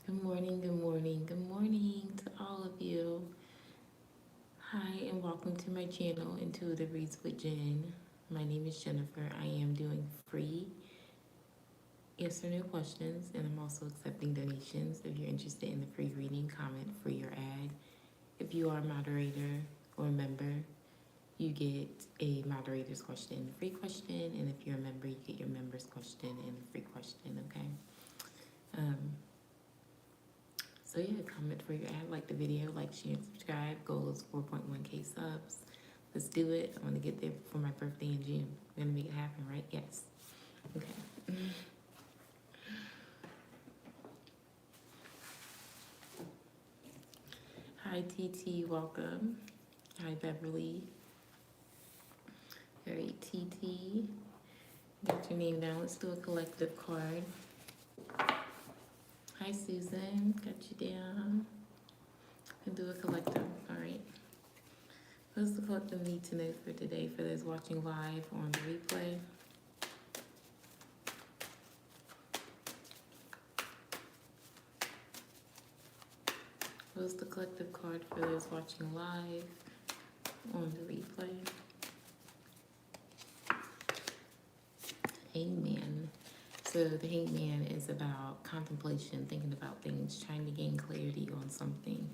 Good morning, good morning, good morning to all of you. Hi, and welcome to my channel, Intuitive Reads with Jen. My name is Jennifer. I am doing free yes or no questions, and I'm also accepting donations. If you're interested in the free reading, comment for your ad. If you are a moderator or a member, you get a moderator's question, free question, and if you're a member, you get your member's question and a free question, okay? Um, So yeah, comment for your ad, like the video, like, share, and subscribe. Goal is 4.1K subs. Let's do it. I want to get there for my birthday in June. We're gonna make it happen, right? Yes. Okay. Hi TT, welcome. Hi Beverly. All right, TT. Get your name down. Let's do a collective card. Hi Susan, got you down. And do a collective. All right. What's the collective need to know for today for those watching live or on the replay? What's the collective card for those watching live on the replay? Hangman. So the hangman is about contemplation, thinking about things, trying to gain clarity on something.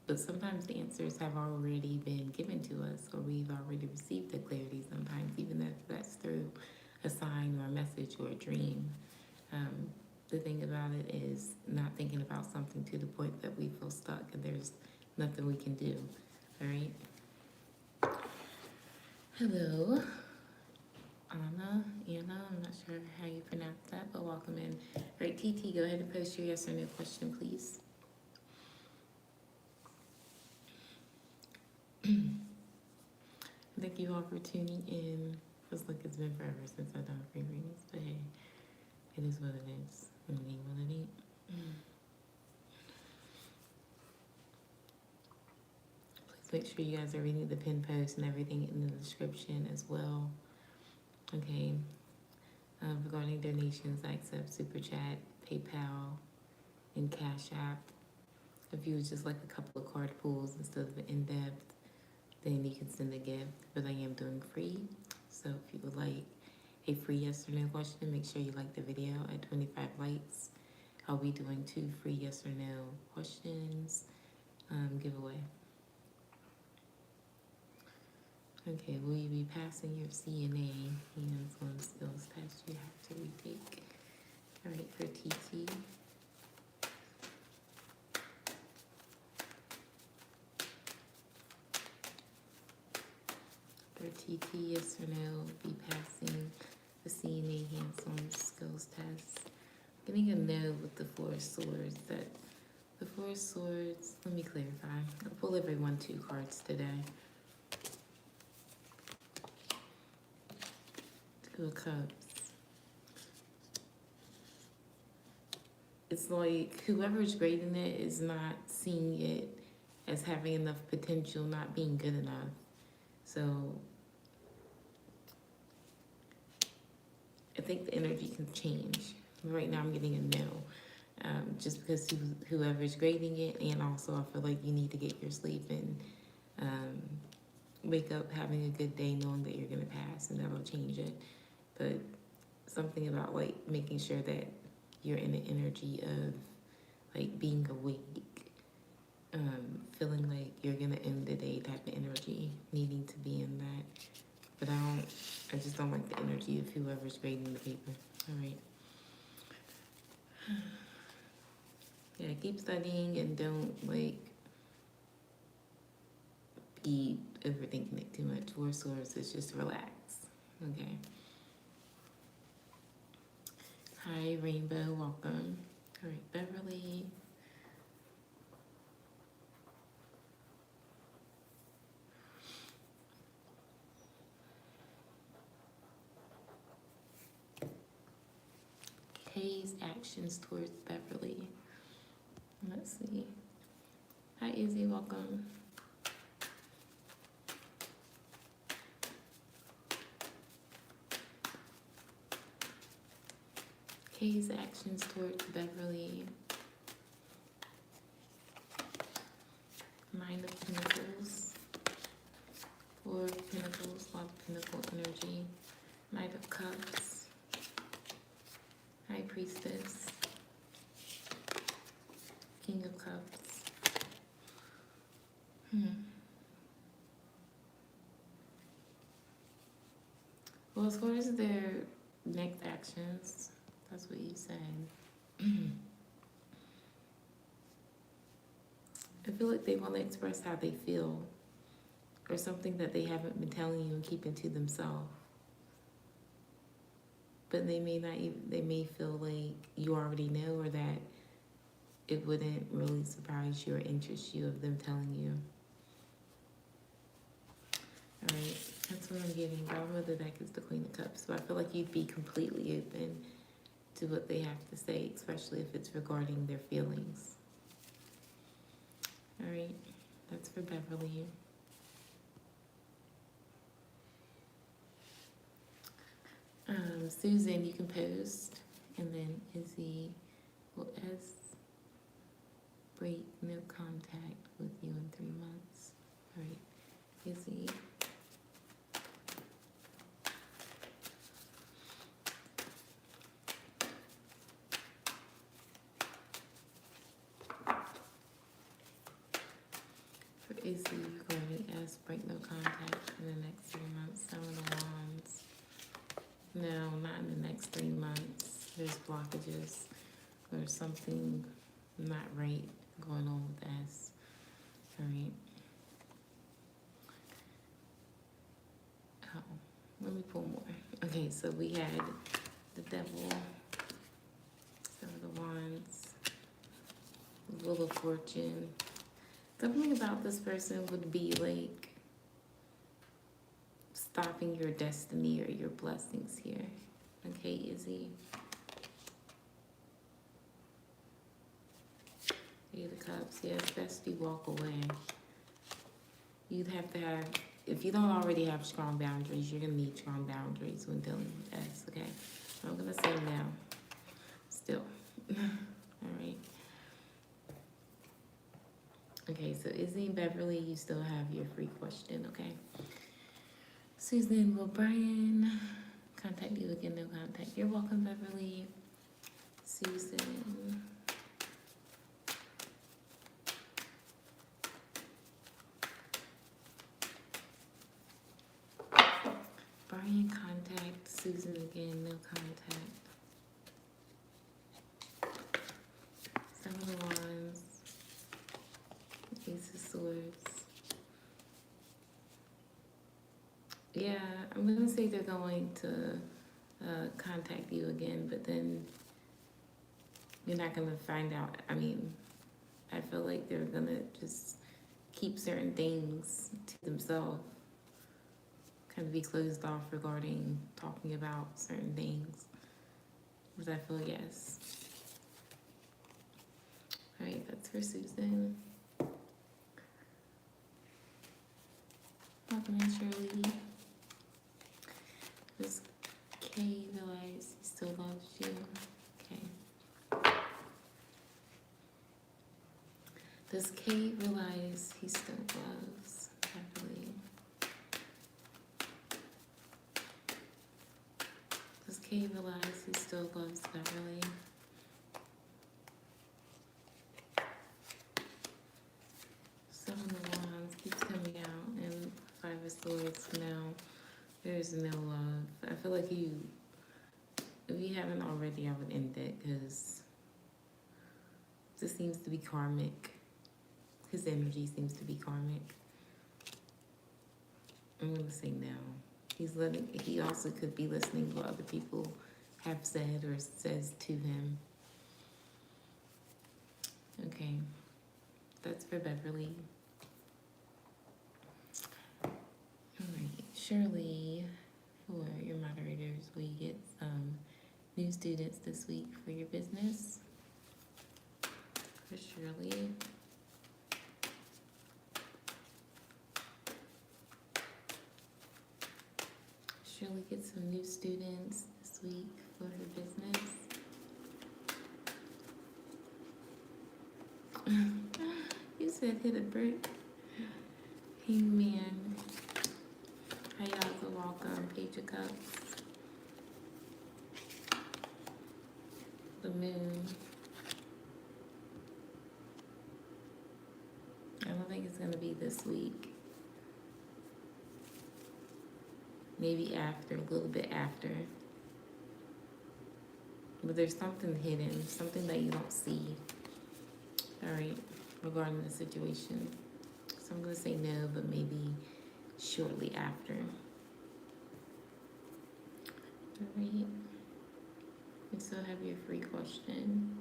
But sometimes the answers have already been given to us, or we've already received the clarity sometimes, even if that's through a sign or a message or a dream. The thing about it is not thinking about something to the point that we feel stuck and there's nothing we can do. All right. Hello, Anna, I'm not sure how you pronounce that, but welcome in. All right, TT, go ahead and post your yes or no question, please. Thank you all for tuning in. Feels like it's been forever since I've done free readings, but hey, it is what it is. It ain't what it ain't. Please make sure you guys are reading the pin post and everything in the description as well. Okay. Regarding donations, I accept Super Chat, PayPal, and Cash App. If you would just like a couple of card pulls instead of in-depth, then you can send a gift. But I am doing free. So if you would like a free yes or no question, make sure you like the video at 25 likes. I'll be doing 2 free yes or no questions giveaway. Okay, will you be passing your CNA, hands-on skills test you have to retake? All right, for TT. For TT, yes or no, be passing the CNA hands-on skills test. I'm getting a no with the 4 of swords. That the 4 of swords, let me clarify. I'll pull everyone 2 cards today. 2 of cups. It's like whoever's grading it is not seeing it as having enough potential, not being good enough. So I think the energy can change. Right now I'm getting a no. Just because whoever's grading it, and also I feel like you need to get your sleep and wake up having a good day knowing that you're going to pass, and that'll change it. But something about like making sure that you're in the energy of like being awake, feeling like you're going to end the day type of energy, needing to be in that. But I just don't like the energy of whoever's grading the paper. All right. Yeah, keep studying and don't like be overthinking it too much. 4 swords is just relax. Okay. Hi, Rainbow, welcome. All right, Beverly. Kay's actions towards Beverly. Let's see. Hi, Izzy, welcome. Kay's actions towards Beverly. Well, as far as their next actions, that's what you said. I feel like they want to express how they feel or something that they haven't been telling you and keeping to themselves. But they may not even, they may feel like you already know or that it wouldn't really surprise you or interest you of them telling you. Alright, that's what I'm getting. Bottom of the deck is the Queen of Cups. So I feel like you'd be completely open to what they have to say, especially if it's regarding their feelings. Alright, that's for Beverly. Susan, you can post, and then Izzy will break no contact with you in 3 months. Alright, Izzy. For Izzy, you're going to ask break no contact in the next 3 months. 7 of Wands. No, not in the next 3 months. There's blockages. There's something not right going on with S. Alright. Oh, let me pull more. Okay, so we had the Devil, 7 of Wands, Wheel of Fortune. Something about this person would be like stopping your destiny or your blessings here. Okay, Izzy. Eight of Cups. Yeah, it's best you walk away. You'd have to have, if you don't already have strong boundaries, you're going to need strong boundaries when dealing with S, okay? I'm going to say now. Still. Alright. Okay, so Izzy and Beverly, you still have your free question, okay? Susan, will Brian contact you again? No contact. You're welcome, Beverly. Susan. Brian contact. Susan again, no contact. 7 of Wands. Ace of Swords. Yeah, I'm going to say they're going to contact you again, but then you're not going to find out. I mean, I feel like they're going to just keep certain things to themselves, kind of be closed off regarding talking about certain things. Because I feel yes. All right, that's for Susan. Welcome in, Shirley. Does K realize he still loves you? Okay. Does K realize he still loves Beverly? Does K realize he still loves Beverly? Seven of Wands keeps coming out, and 5 of Swords now. There's no love. I feel like if you haven't already, I would end it because this seems to be karmic. His energy seems to be karmic. I'm gonna say no. He also could be listening to what other people have said or says to him. Okay, that's for Beverly. Alright, Shirley, for your moderators, we get some new students this week for your business. For Shirley. Shirley gets some new students this week for her business. You said hit a brick. Hey man. How y'all so welcome. Page of Cups. The Moon. I don't think it's gonna be be this week. Maybe after, a little bit after. But there's something hidden, something that you don't see. All right, regarding the situation. So I'm going to say no, but maybe shortly after. All right. You still have your free question.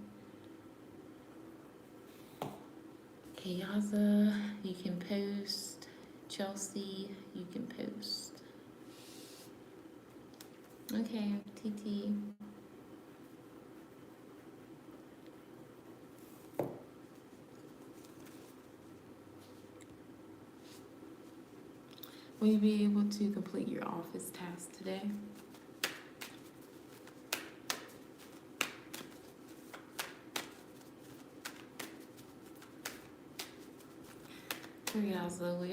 Kayaza, you can post. Chelsea, you can post. Okay, TT. Will you be able to complete your office task today? Will you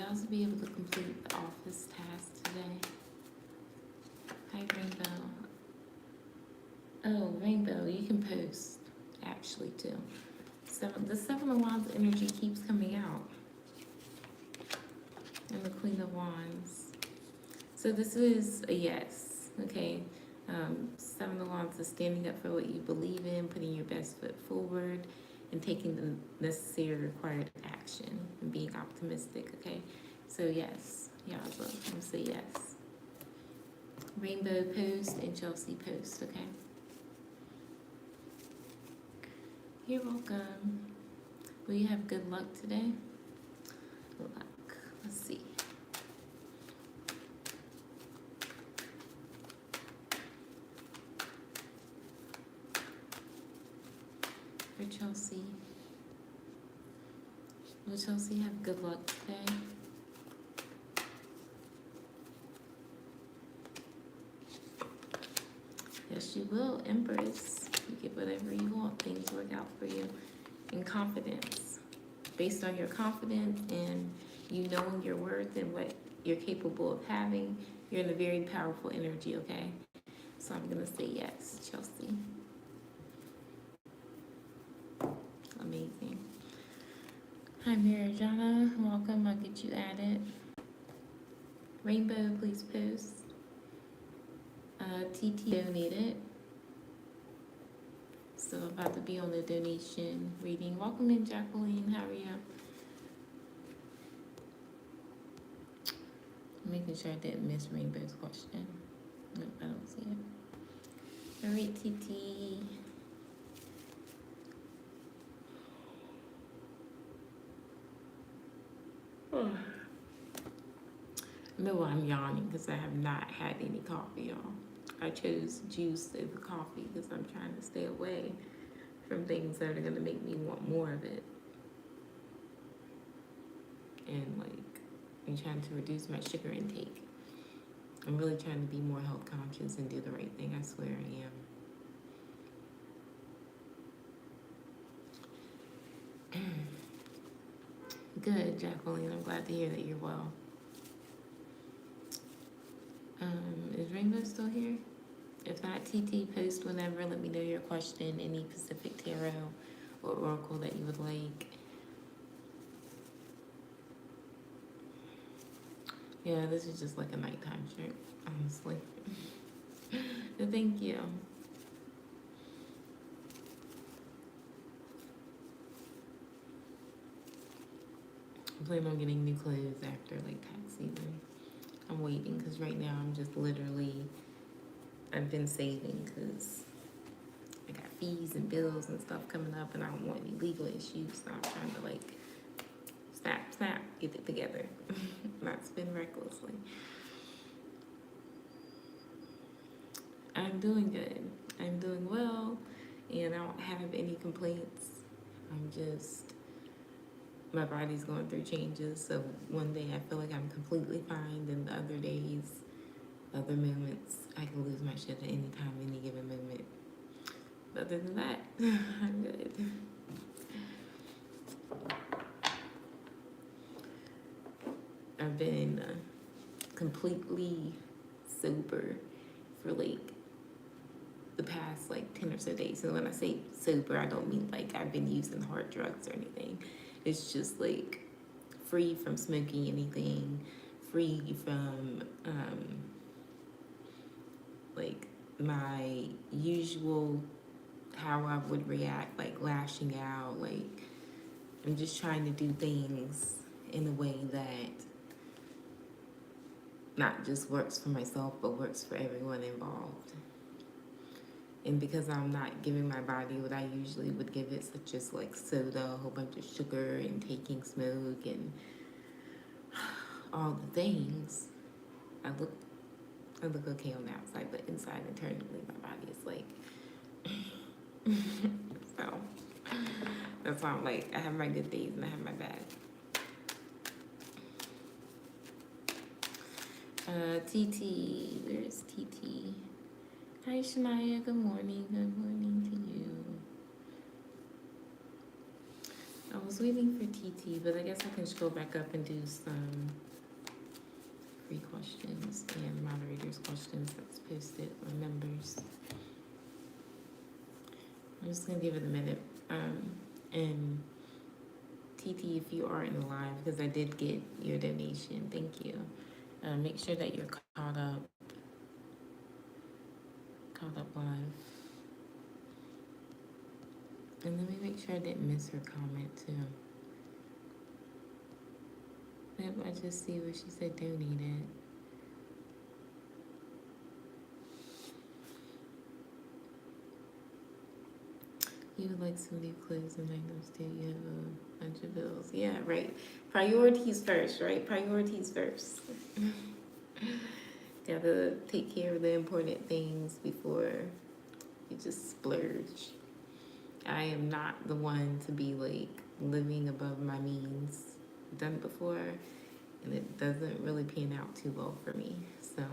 also be able to complete the office task today? Hi, Rainbow. Oh, Rainbow, you can post, actually, too. So the Seven of Wands energy keeps coming out. And the Queen of Wands. So this is a yes, okay? Seven of Wands is standing up for what you believe in, putting your best foot forward, and taking the necessary required action and being optimistic, okay? So yes, Yaza, I'm gonna say yes. Rainbow post and Chelsea post, okay? You're welcome. Will you have good luck today? Luck, let's see. For Chelsea. Will Chelsea have good luck today? Yes, you will, Empress. You get whatever you want. Things work out for you. And confidence. Based on your confidence and you knowing your worth and what you're capable of having, you're in a very powerful energy, okay? So I'm going to say yes, Chelsea. Amazing. Hi, Marijana. Welcome. I'll get you added. Rainbow, please post. TT donated. So about to be on the donation reading. Welcome in, Jacqueline. How are you? Making sure I didn't miss Rainbow's question. Nope, I don't see it. All right, TT. No, I'm yawning because I have not had any coffee, y'all. I chose juice over coffee because I'm trying to stay away from things that are going to make me want more of it. And like, I'm trying to reduce my sugar intake. I'm really trying to be more health conscious and do the right thing. I swear I am. Good, Jacqueline. I'm glad to hear that you're well. Is Rainbow still here? If not, TT, post whenever. Let me know your question, any Pacific Tarot or Oracle that you would like. Yeah, this is just like a nighttime shirt, honestly. Thank you. I plan on getting new clothes after like tax season. I'm waiting because right now I'm just literally, I've been saving because I got fees and bills and stuff coming up and I don't want any legal issues. So I'm trying to like snap, get it together, not spend recklessly. I'm doing good. I'm doing well and I don't have any complaints. I'm just, my body's going through changes. So one day I feel like I'm completely fine, then the other days, other moments, I can lose my shit at any time, any given moment. But other than that, I'm good. I've been completely sober for like the past like 10 or so days. So when I say sober, I don't mean like I've been using hard drugs or anything. It's just like free from smoking anything, free from like my usual how I would react, like lashing out. Like I'm just trying to do things in a way that not just works for myself, but works for everyone involved. And because I'm not giving my body what I usually would give it, such as like soda, a whole bunch of sugar, and taking smoke, and all the things, I look okay on the outside, but inside internally, my body is like. So that's why I'm like, I have my good days and I have my bad. TT, where's TT? Hi Shania, good morning to you. I was waiting for TT, but I guess I can just go back up and do some free questions and moderators questions that's posted on members. I'm just gonna give it a minute. And TT, if you are in the live, because I did get your donation, thank you. Make sure that you're caught up live. And let me make sure I didn't miss her comment too. Yep, I just see where she said donated. You would like some new clothes and items too. You have a bunch of bills. Yeah, right. Priorities first, right? Priorities first. Gotta take care of the important things before you just splurge. I am not the one to be like living above my means. Done before, and it doesn't really pan out too well for me. So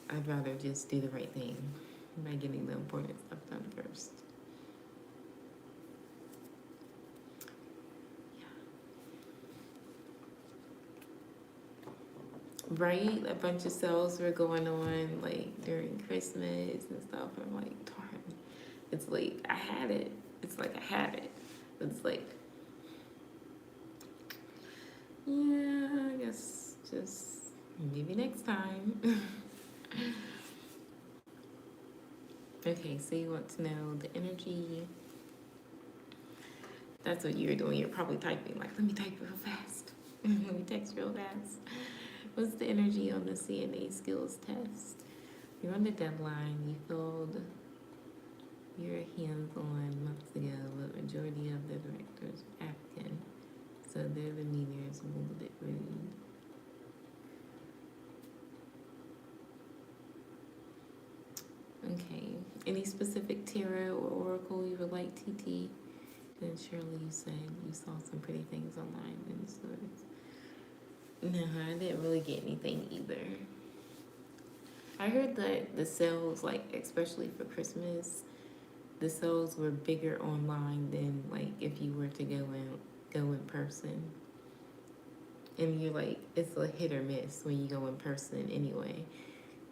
I'd rather just do the right thing by getting the important stuff done first. Right? A bunch of sales were going on like during Christmas and stuff. I'm like, darn. It's like I had it. It's like I had it. But it's like, yeah, I guess just maybe next time. Okay, so you want to know the energy. That's what you're doing. You're probably typing like, let me type real fast. Let me text real fast. What's the energy on the CNA skills test? You're on the deadline. You filled your hands-on months ago, but majority of the directors are African, so their demeanor is a little bit rude. Okay. Any specific tarot or oracle you would like, TT? Then Shirley, you said you saw some pretty things online in the stores. No, I didn't really get anything either. I heard that the sales, like especially for Christmas, the sales were bigger online than like if you were to go in person. And you're like, it's a hit or miss when you go in person anyway,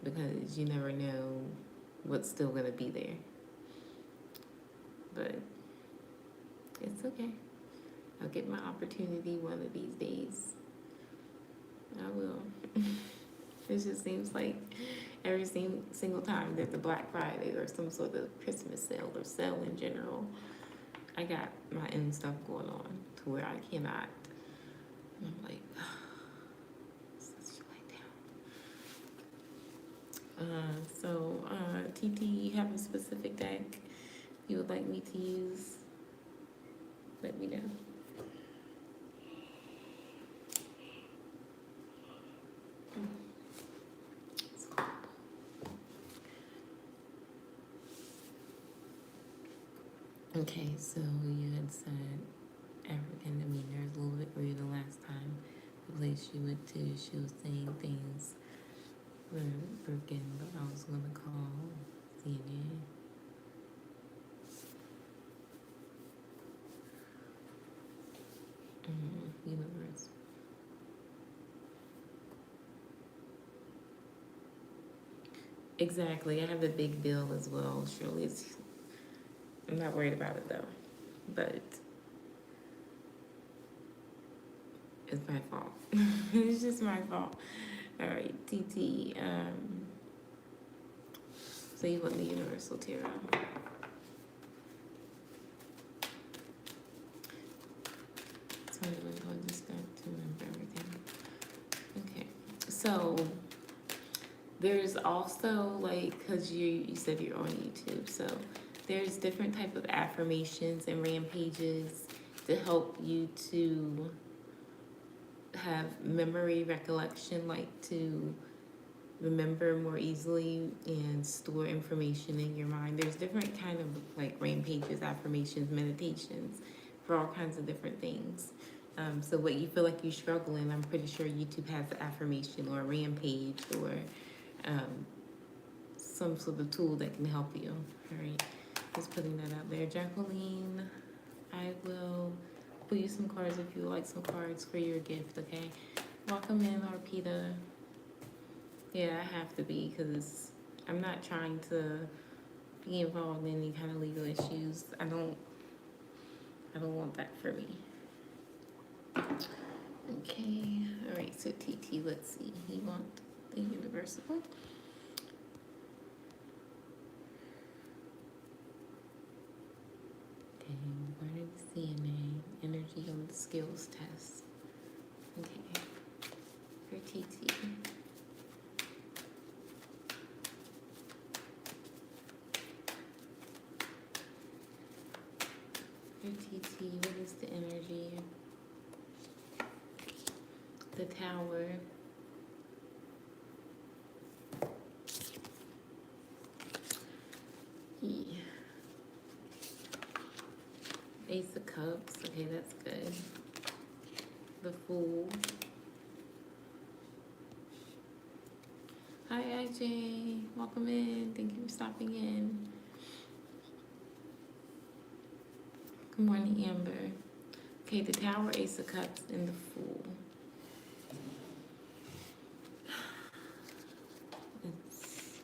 because you never know what's still gonna be there. But it's okay. I'll get my opportunity one of these days. I will. It just seems like every single time there's a Black Friday or some sort of Christmas sale or sale in general, I got my own stuff going on to where I cannot. And I'm like, such a letdown. So, TT, you have a specific deck you would like me to use? Let me know. Okay, so you had said African demeanor is a little bit rude the last time. The place you went to, she was saying things were broken, but I was gonna call CNN. Universe. Exactly. I have a big bill as well. Surely I'm not worried about it though. But my fault. It's just my fault. All right, TT. So you want the Universal Tarot. So I'm going to start to remember everything. Okay. So there's also, like, because you said you're on YouTube, so there's different type of affirmations and rampages to help you to have memory recollection, like to remember more easily and store information in your mind. There's different kind of like rampages, affirmations, meditations for all kinds of different things. So what you feel like you're struggling, I'm pretty sure YouTube has an affirmation or a rampage or some sort of tool that can help you. All right, just putting that out there. Jacqueline, I will put you some cards if you would like some cards for your gift, okay? Welcome in, Arpita. Yeah, I have to be because I'm not trying to be involved in any kind of legal issues. I don't want that for me. Okay, all right, so TT, let's see. You want the universal? Okay, learning the CNA, energy on the skills test. Okay, for TT. For TT, what is the energy? The Tower. Yeah. Ace of Cups. Okay, that's good. The Fool. Hi, IJ. Welcome in. Thank you for stopping in. Good morning, Amber. Okay, the Tower, Ace of Cups, and the Fool. It's,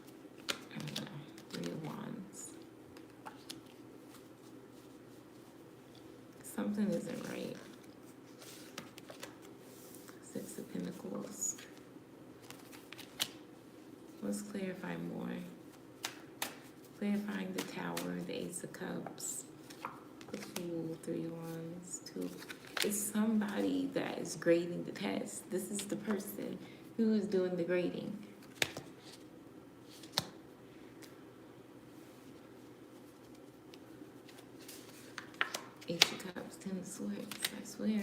I don't know, Three of Wands. Something isn't right. Six of Pentacles. Let's clarify more. Clarifying the Tower, the Ace of Cups, the Fool, Three of Wands, Two. It's somebody that is grading the test. This is the person who is doing the grading. Ace of Cups, Ten of Swords, I swear.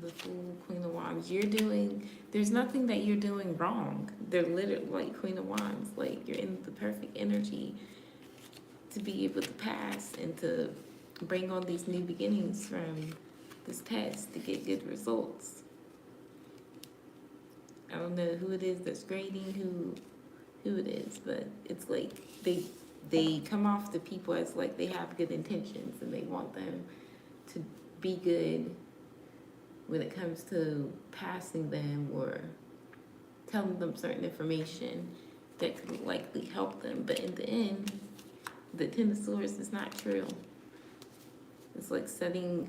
The Fool, Queen of Wands. There's nothing that you're doing wrong. They're literally like Queen of Wands. Like, you're in the perfect energy to be able to pass and to bring on these new beginnings from this test to get good results. I don't know who it is that's grading, who it is, but it's like they come off the people as like they have good intentions and they want them to be good when it comes to passing them or telling them certain information that could likely help them. But in the end, the Ten of Swords is not true. It's like setting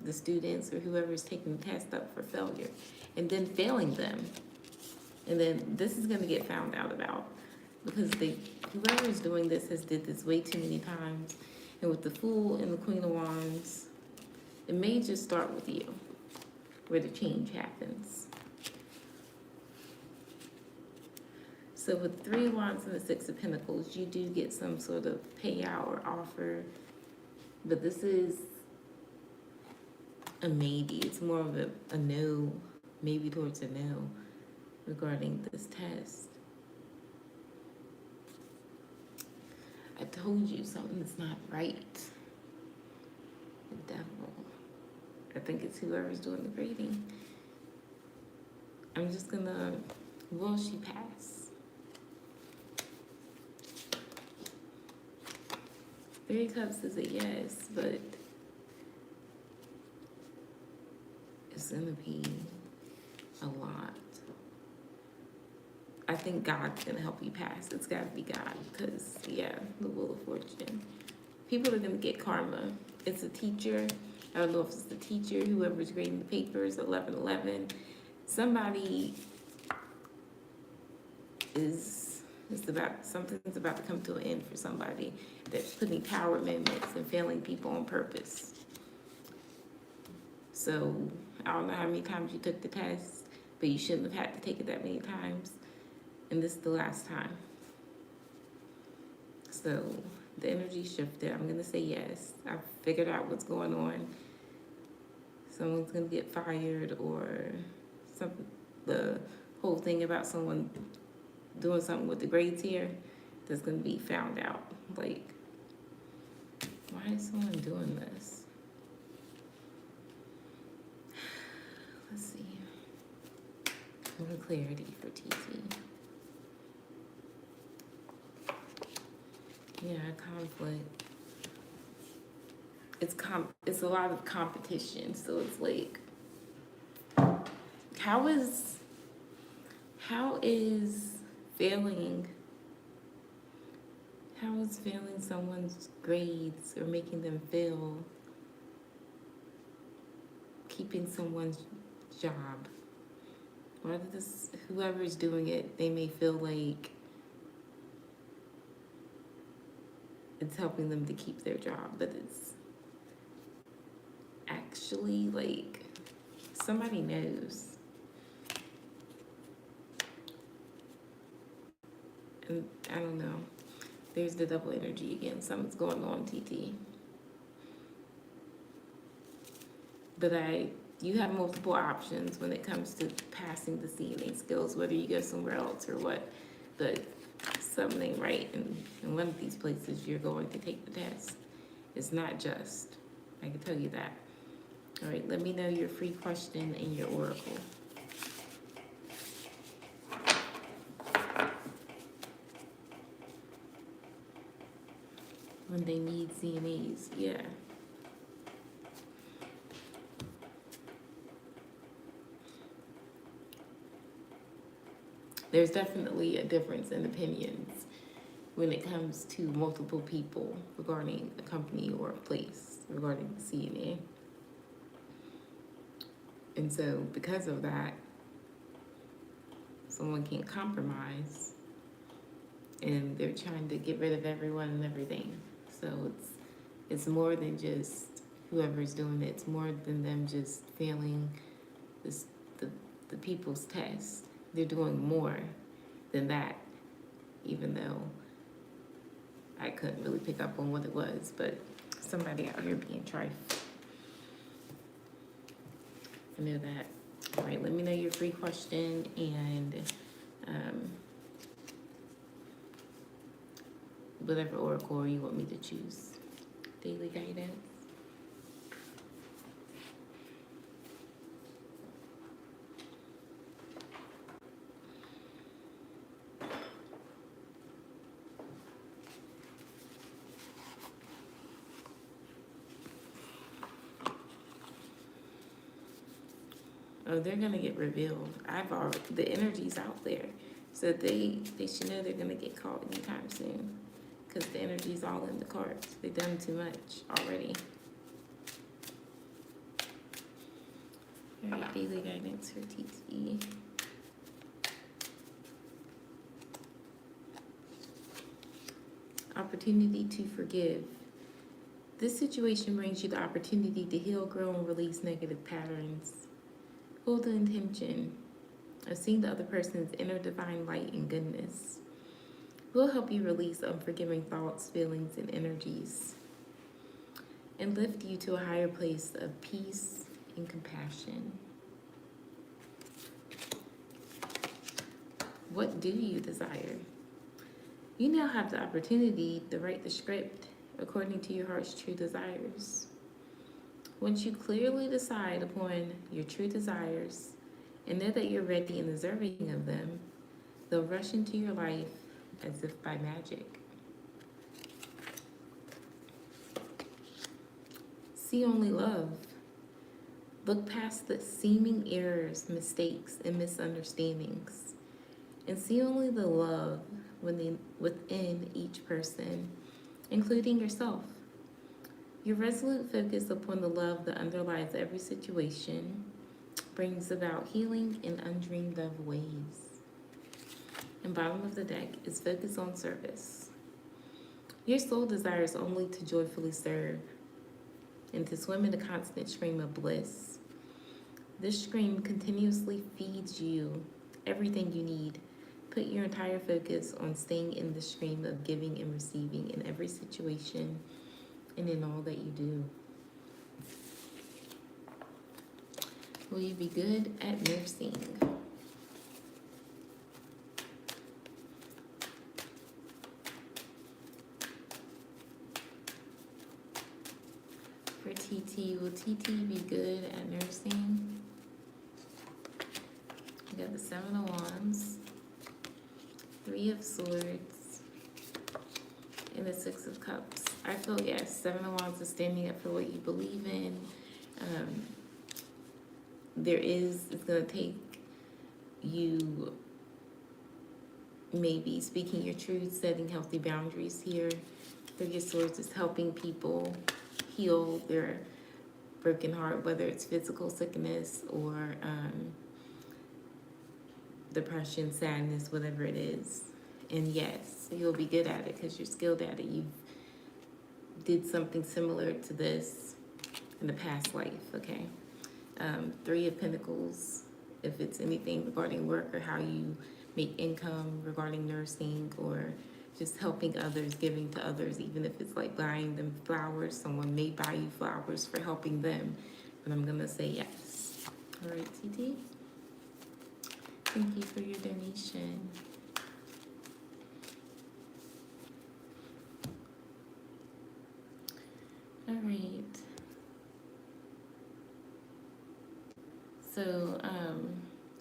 the students or whoever's taking the test up for failure and then failing them. And then this is going to get found out about because whoever's doing this has did this way too many times. And with the Fool and the Queen of Wands, it may just start with you where the change happens. So with Three of Wands and the Six of Pentacles, you do get some sort of payout or offer, but this is a maybe. It's more of a no, maybe towards a no regarding this test. I told you something's not right. The devil. I think it's whoever's doing the grading. I'm just gonna, will she pass? Three of Cups is a yes, but it's gonna be a lot. I think God's gonna help you pass. It's gotta be God, because yeah, the Wheel of Fortune. People are gonna get karma. It's a teacher. I don't know if it's the teacher, whoever's grading the papers, 11:11. Somebody something's about to come to an end for somebody that's putting power amendments and failing people on purpose. So I don't know how many times you took the test, but you shouldn't have had to take it that many times. And this is the last time. So the energy shifted. I'm going to say yes. I've figured out what's going on. Someone's going to get fired, or something. The whole thing about someone doing something with the grades here, that's going to be found out. Like, why is someone doing this? Let's see. More clarity for TT. Yeah, conflict. It's a lot of competition, so it's like, how is failing someone's grades or making them fail keeping someone's job? Why does whoever's doing it, they may feel like it's helping them to keep their job, but it's actually like somebody knows. And I don't know. There's the double energy again. Something's going on, TT. But you have multiple options when it comes to passing the CNA skills, whether you go somewhere else or what. But something ain't right in one of these places you're going to take the test. It's not just. I can tell you that. All right, let me know your free question and your oracle. When they need CNAs, yeah. There's definitely a difference in opinions when it comes to multiple people regarding a company or a place regarding the CNA. And so because of that, someone can't compromise, and they're trying to get rid of everyone and everything. So it's more than just whoever's doing it. It's more than them just failing the people's test. They're doing more than that, even though I couldn't really pick up on what it was, but somebody out here being trifling. I know that. All right, let me know your free question and whatever oracle you want me to choose. Daily guidance. Oh, they're gonna get revealed. The energy's out there, so they should know they're gonna get caught anytime soon, because the energy's all in the cards. They've done too much already. All right, daily guidance for TT. Opportunity to forgive. This situation brings you the opportunity to heal, grow, and release negative patterns. Hold the intention of seeing the other person's inner divine light and goodness. Will help you release unforgiving thoughts, feelings, and energies, and lift you to a higher place of peace and compassion. What do you desire? You now have the opportunity to write the script according to your heart's true desires. Once you clearly decide upon your true desires and know that you're ready and deserving of them, they'll rush into your life as if by magic. See only love. Look past the seeming errors, mistakes, and misunderstandings, and see only the love within each person, including yourself. Your resolute focus upon the love that underlies every situation brings about healing in undreamed of ways. And bottom of the deck is focus on service. Your soul desires only to joyfully serve and to swim in a constant stream of bliss. This stream continuously feeds you everything you need. Put your entire focus on staying in the stream of giving and receiving in every situation and in all that you do. Will you be good at nursing? For TT, will TT be good at nursing? We got the Seven of Wands, Three of Swords, and the Six of Cups. I feel, yes, Seven of Wands is standing up for what you believe in. It's going to take you maybe speaking your truth, setting healthy boundaries here. Three of Swords is helping people heal their broken heart, whether it's physical sickness or depression, sadness, whatever it is. And yes, you'll be good at it because you're skilled at it. You did something similar to this in the past life, okay? Three of Pentacles, if it's anything regarding work or how you make income, regarding nursing or just helping others, giving to others, even if it's like buying them flowers. Someone may buy you flowers for helping them, but I'm gonna say yes. All right, TT. Thank you for your donation. All right. So,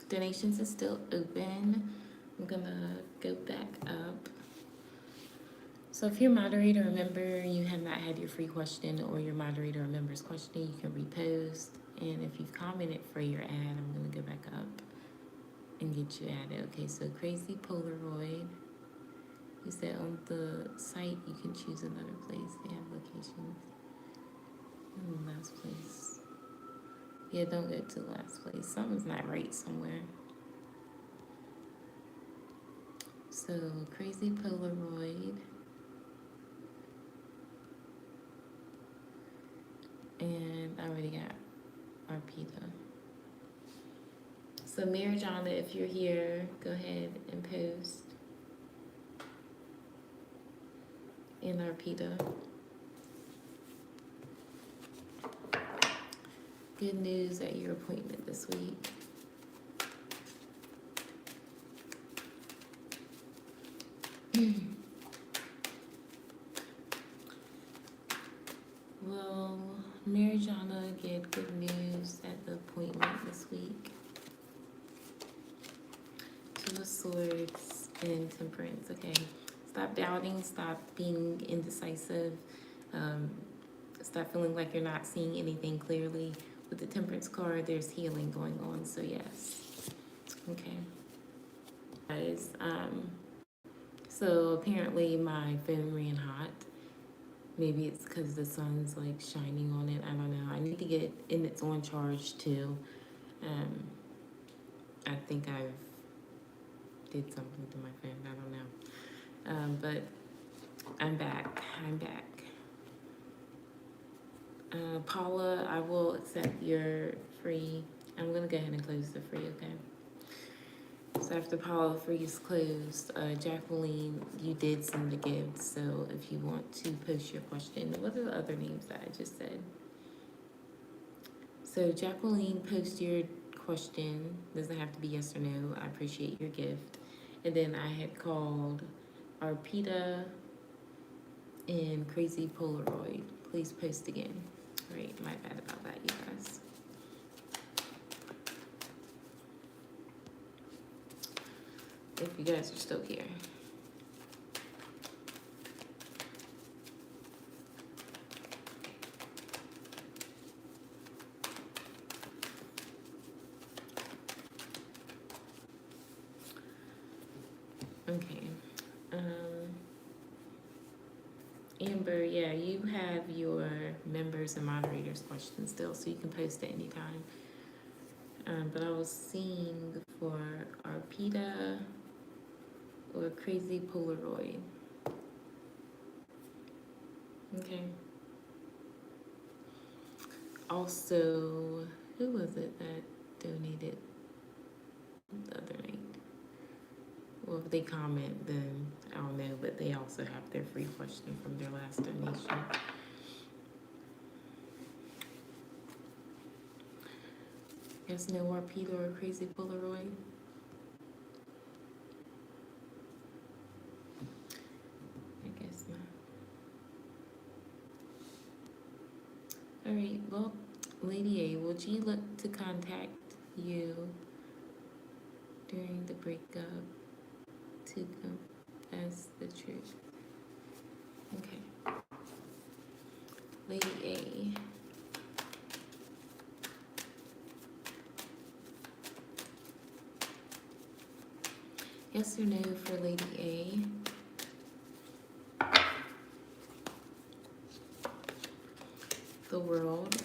donations is still open. I'm gonna go back up. So if you're moderator or member, you have not had your free question or your moderator or member's question, you can repost. And if you've commented for your ad, I'm gonna go back up and get you added. Okay, so Crazy Polaroid. You said on the site you can choose another place. They have locations. Last place. Yeah, don't go to the last place. Something's not right somewhere. So Crazy Polaroid. And I already got Arpita. So Marijana, if you're here, go ahead and post. And Arpita. Good news at your appointment this week. Will Marijana get good news at the appointment this week? Two of Swords and Temperance. Okay. Stop doubting. Stop being indecisive. Stop feeling like you're not seeing anything clearly. With the Temperance card, there's healing going on. So yes. Okay. Guys, so apparently my phone ran hot. Maybe it's because the sun's like shining on it. I don't know. I need to get it, and it's on charge too. I think I've did something to my phone. I don't know. But I'm back. Paula, I will accept your free. I'm gonna go ahead and close the free, okay? So after Paula, free is closed. Jacqueline, you did send a gift, so if you want to post your question, what are the other names that I just said? So Jacqueline, post your question. Doesn't have to be yes or no. I appreciate your gift. And then I had called Arpita and Crazy Polaroid. Please post again. All right, my bad about that, you guys. If you guys are still here. Okay. remember, yeah, you have your members and moderators questions still, so you can post at any time. But I was seeing for Arpita or Crazy Polaroid. Okay. Also, who was it that donated the other night? Well, if they comment, then I don't know, but they also have their free question from their last donation. Yes, no Arpita or Crazy Polaroid? I guess not. All right, well, Lady A, will G look to contact you during the breakup to confess the truth? Okay. Lady A. Yes or no for Lady A? The World,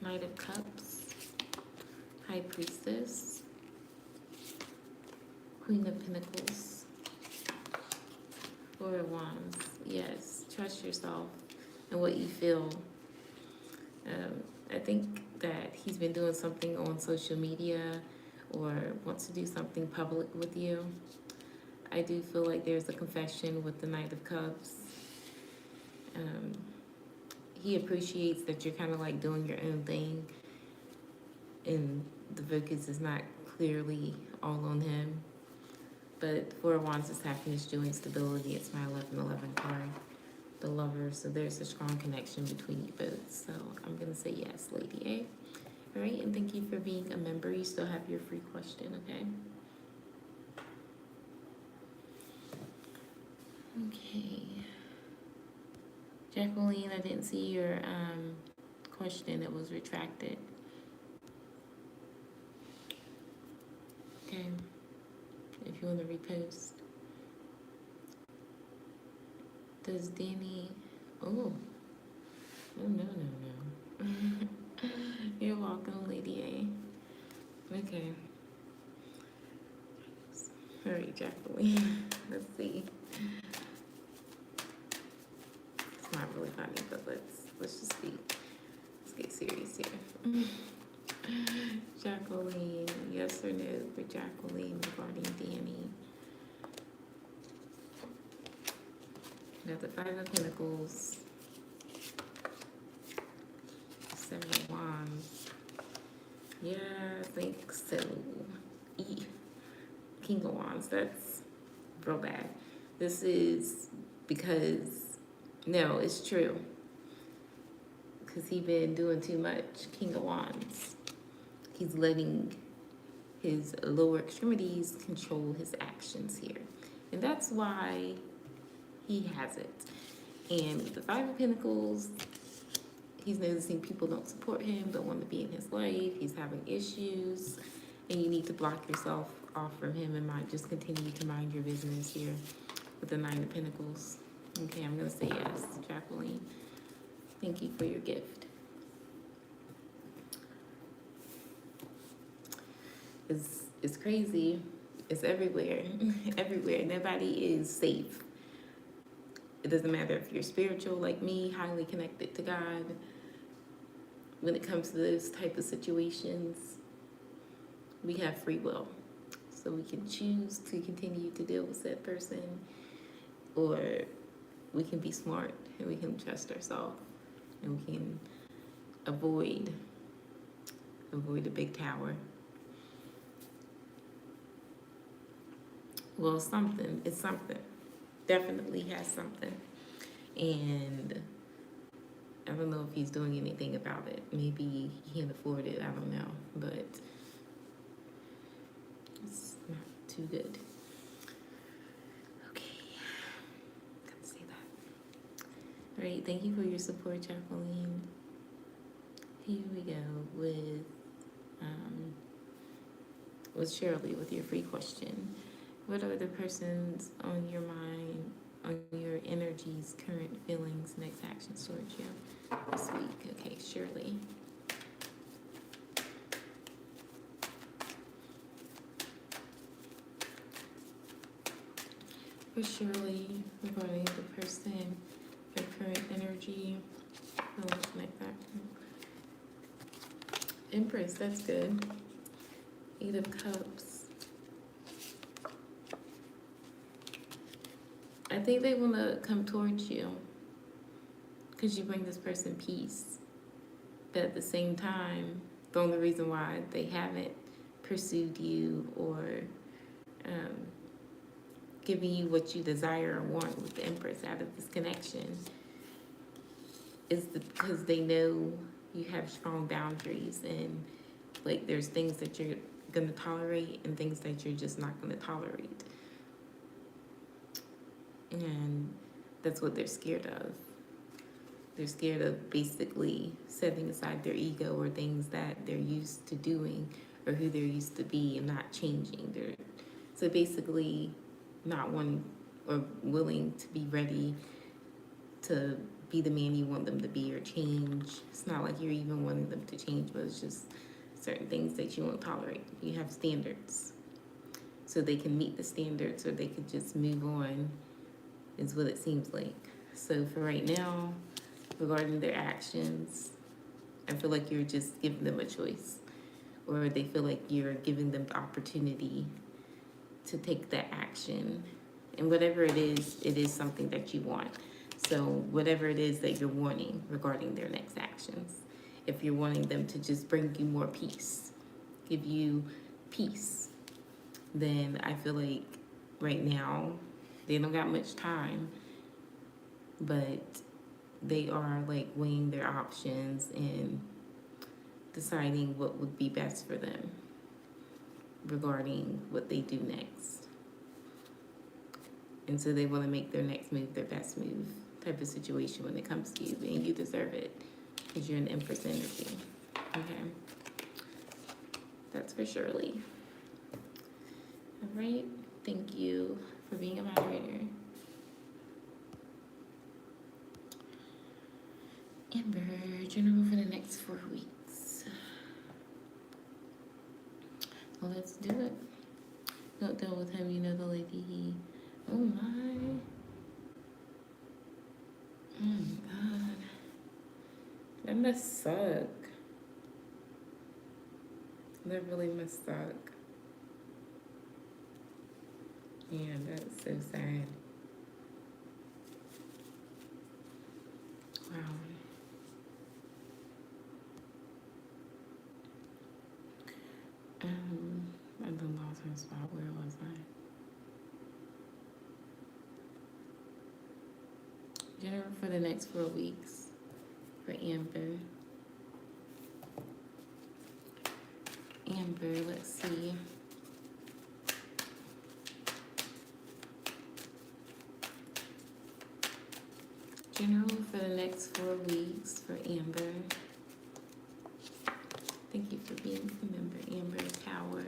Knight of Cups, High Priestess, Queen of Pentacles, Four of Wands. Yes, trust yourself and what you feel. I think that he's been doing something on social media or wants to do something public with you. I do feel like there's a confession with the Knight of Cups. He appreciates that you're kind of like doing your own thing and the focus is not clearly all on him. But Four of Wands is happiness, joy, and stability. It's my 1111 card. The Lover. So there's a strong connection between you both. So I'm going to say yes, Lady A. All right, and thank you for being a member. You still have your free question, okay? Okay. Jacqueline, I didn't see your question. It was retracted. Okay. If you want to repost. Does Danny... Oh. Oh, no, no, no. You're welcome, Lady A. Okay. All right, Jacqueline. Let's see. It's not really funny, but let's just see. Let's get serious here. Jacqueline, yes or no for Jacqueline regarding Danny? We got the Five of Pentacles, Seven of Wands. Yeah, I think so. King of Wands, that's real bad. This is because, no, it's true. Because he's been doing too much. King of Wands. He's letting his lower extremities control his actions here. And that's why he has it. And with the Five of Pentacles, he's noticing people don't support him, don't want to be in his life. He's having issues. And you need to block yourself off from him and just continue to mind your business here with the Nine of Pentacles. Okay, I'm going to say yes, Jacqueline. Thank you for your gift. It's crazy. It's everywhere. Everywhere. Nobody is safe. It doesn't matter if you're spiritual like me, highly connected to God. When it comes to those type of situations, we have free will. So we can choose to continue to deal with that person, or we can be smart and we can trust ourselves and we can avoid the big tower. Well, it's something. Definitely has something. And I don't know if he's doing anything about it. Maybe he can't afford it. I don't know. But it's not too good. Okay. Gotta say that. All right. Thank you for your support, Jacqueline. Here we go with Shirley with your free question. What are the persons on your mind on your energies, current feelings, next actions towards you this week. Okay, Shirley. For Shirley, regarding the person, their current energy, feelings like that. Empress, that's good. 8 of Cups. I think they want to come towards you because you bring this person peace. But at the same time, the only reason why they haven't pursued you or giving you what you desire or want with the Empress out of this connection is because they know you have strong boundaries, and like there's things that you're going to tolerate and things that you're just not going to tolerate. And that's what they're scared of. They're scared of basically setting aside their ego or things that they're used to doing or who they're used to be and not changing. So basically not wanting or willing to be ready to be the man you want them to be or change. It's not like you're even wanting them to change, but it's just certain things that you won't tolerate. You have standards. So they can meet the standards or they could just move on, is what it seems like. So for right now, regarding their actions, I feel like you're just giving them a choice, or they feel like you're giving them the opportunity to take that action. And whatever it is something that you want. So whatever it is that you're wanting regarding their next actions, if you're wanting them to just bring you more peace, give you peace, then I feel like right now they don't got much time, but they are like weighing their options and deciding what would be best for them regarding what they do next. And so they want to make their next move their best move type of situation when it comes to you, and you deserve it because you're an Empress energy. Okay, that's for Shirley. All right, thank you for being a moderator. Amber, general for the next 4 weeks. Well, let's do it. Don't deal with him, you know the lady he. Oh my. Oh God. That must suck. That really must suck. Yeah, that's so sad. Wow. I done lost my spot. Where was I? General for the next 4 weeks for Amber. Amber, let's see. General for the next 4 weeks for Amber. Thank you for being a member, Amber. Tower.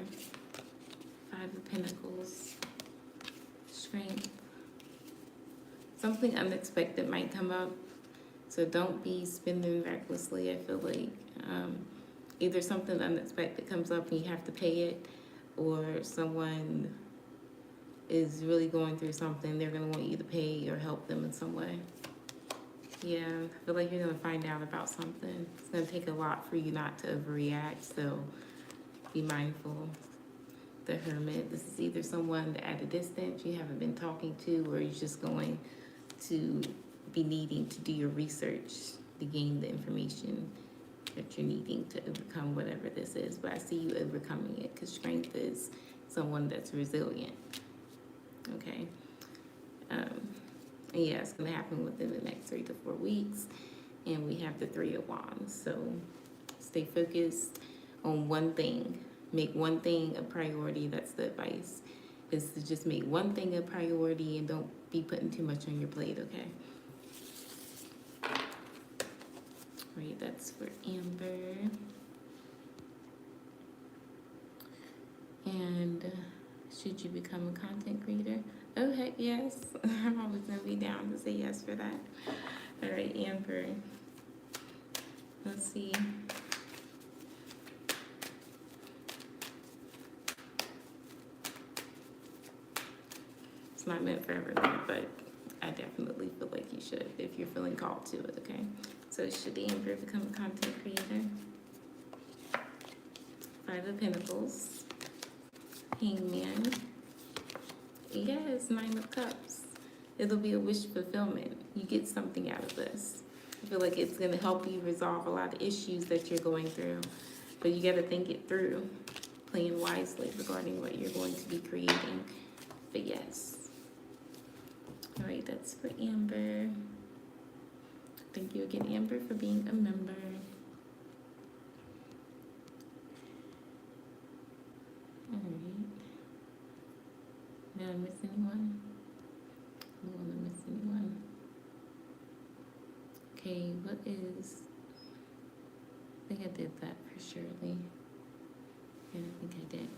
5 of Pentacles. Strength. Something unexpected might come up, so don't be spending recklessly. I feel like either something unexpected comes up and you have to pay it, or someone is really going through something, they're going to want you to pay or help them in some way. Yeah, I feel like you're going to find out about something. It's going to take a lot for you not to overreact, so be mindful. The Hermit, this is either someone at a distance you haven't been talking to, or you're just going to be needing to do your research to gain the information that you're needing to overcome whatever this is. But I see you overcoming it, because strength is someone that's resilient. Okay. Yeah, it's going to happen within the next 3 to 4 weeks. And we have the 3 of Wands. So stay focused on one thing. Make one thing a priority. That's the advice. Is to just make one thing a priority and don't be putting too much on your plate, okay? Right, that's for Amber. And should you become a content creator? Oh, heck yes. I'm always going to be down to say yes for that. All right, Amber. Let's see. It's not meant for everyone, but I definitely feel like you should if you're feeling called to it, okay? So should Amber become a content creator? Five of Pentacles. Hangman. Yes, Nine of Cups. It'll be a wish fulfillment. You get something out of this. I feel like it's going to help you resolve a lot of issues that you're going through. But you got to think it through, plan wisely regarding what you're going to be creating. But yes. All right, that's for Amber. Thank you again, Amber, for being a member. All right. Did I miss anyone? I don't want to miss anyone. Okay, what is... I think I did that for Shirley. Yeah, I think I did.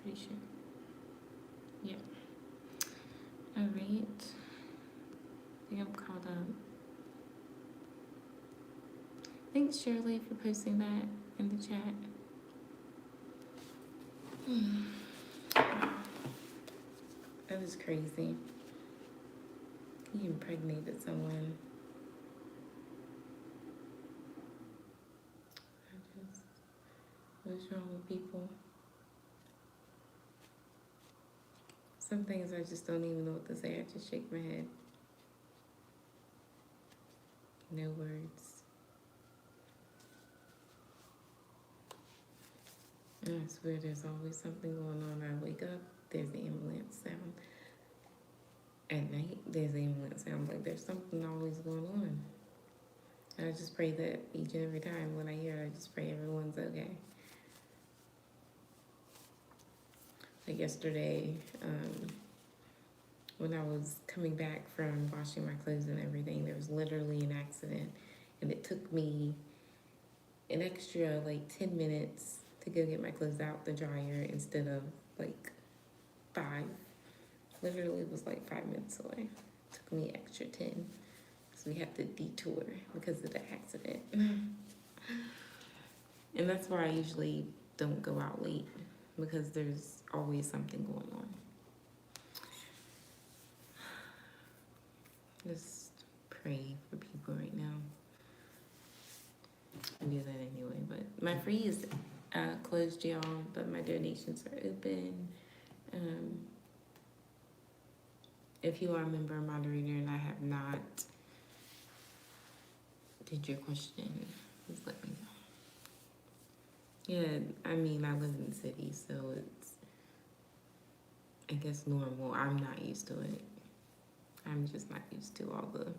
Pretty sure. Yeah. All right. I think I'm caught up. Thanks, Shirley, for posting that in the chat. That is crazy. He impregnated someone. What's wrong with people? Some things I just don't even know what to say. I just shake my head. No words. And I swear there's always something going on. I wake up, there's the ambulance sound. At night, there's the ambulance sound. Like there's something always going on. And I just pray that each and every time when I hear it, I just pray everyone's okay. Like yesterday, when I was coming back from washing my clothes and everything, there was literally an accident. And it took me an extra like 10 minutes to go get my clothes out the dryer instead of like 5. Literally it was like 5 minutes away. It took me extra 10. So we had to detour because of the accident. And that's why I usually don't go out late, because there's always something going on. Just pray for people right now. I do that anyway, but my free is closed, y'all, but my donations are open. If you are a member or moderator and I have not did your question, please let me know. Yeah, I mean, I live in the city, so it's, I guess, normal. I'm not used to it. I'm just not used to all the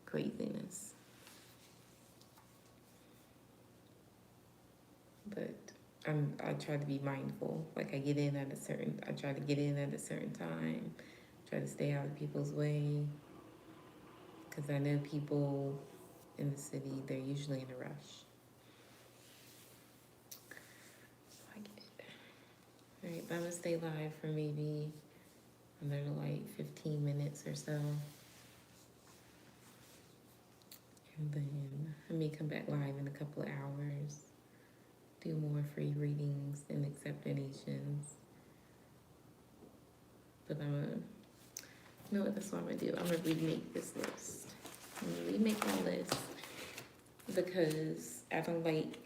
craziness. But I try to be mindful. Like I try to get in at a certain time. Try to stay out of people's way. Because I know people in the city, they're usually in a rush. So I get it. All right, but I'm gonna stay live for maybe another like 15 minutes or so. And then I may come back live in a couple of hours. Do more free readings and accept donations. But you know what, that's what I'm gonna do. I'm gonna remake this list. I'm gonna remake my list because I don't like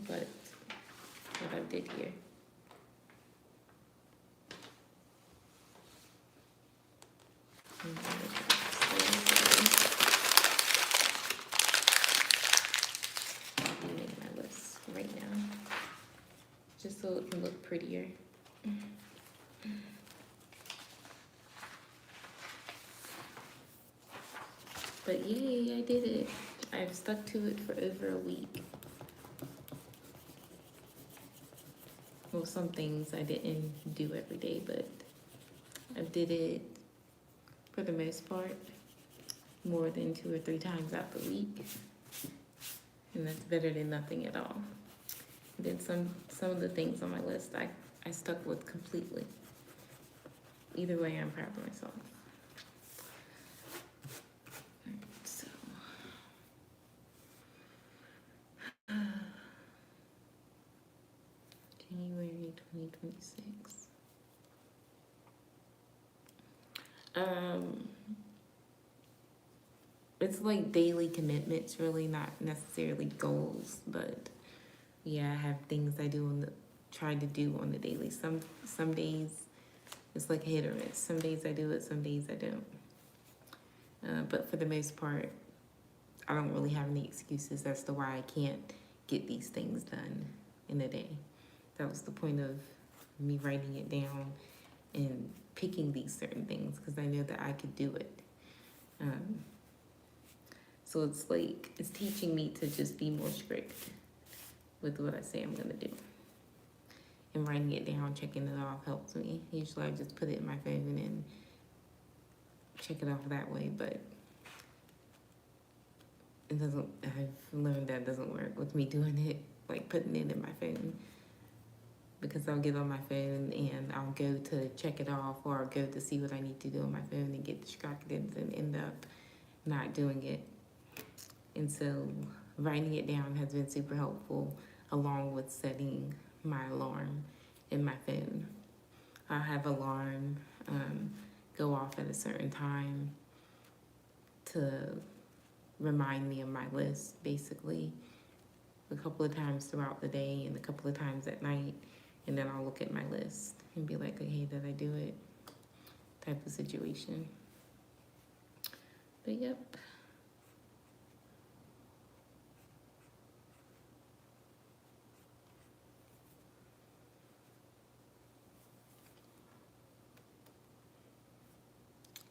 what I did here. Remake my list right now, just so it can look prettier. But yay, I did it. I've stuck to it for over a week. Well, some things I didn't do every day, but I did it for the most part more than 2 or 3 times out the week. And that's better than nothing at all. Then some of the things on my list I stuck with completely. Either way, I'm proud of myself. So, January 2026. It's like daily commitments, really, not necessarily goals, but yeah, I have things I do try to do on the daily. Some days it's like hit or miss. Some days I do it, some days I don't. But for the most part, I don't really have any excuses as to why I can't get these things done in a day. That was the point of me writing it down and picking these certain things, because I know that I could do it. So it's like, it's teaching me to just be more strict with what I say I'm gonna do. And writing it down, checking it off helps me. Usually I just put it in my phone and check it off that way, but it doesn't, I've learned that doesn't work with me doing it, like putting it in my phone. Because I'll get on my phone and I'll go to check it off, or I'll go to see what I need to do on my phone and get distracted and end up not doing it. And so writing it down has been super helpful, along with setting my alarm in my phone. I have alarm go off at a certain time to remind me of my list, basically, a couple of times throughout the day and a couple of times at night. And then I'll look at my list and be like, okay, did I do it? Type of situation. But yep.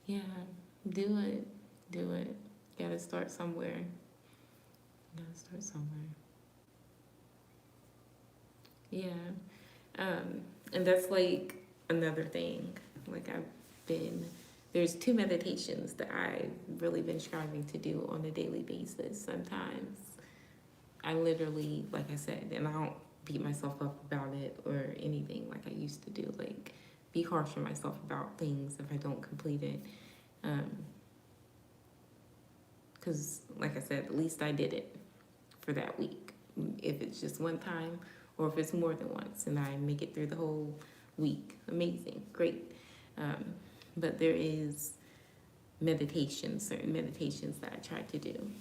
Yeah, do it. Do it. Gotta start somewhere. Gotta start somewhere. Yeah. And that's like another thing. Like there's 2 meditations that I've really been striving to do on a daily basis. Sometimes I literally, like I said, and I don't beat myself up about it or anything like I used to do, like be harsh on myself about things if I don't complete it. Because, like I said, at least I did it for that week. If it's just one time or if it's more than once and I make it through the whole week, amazing, great. But there is certain meditations that I try to do.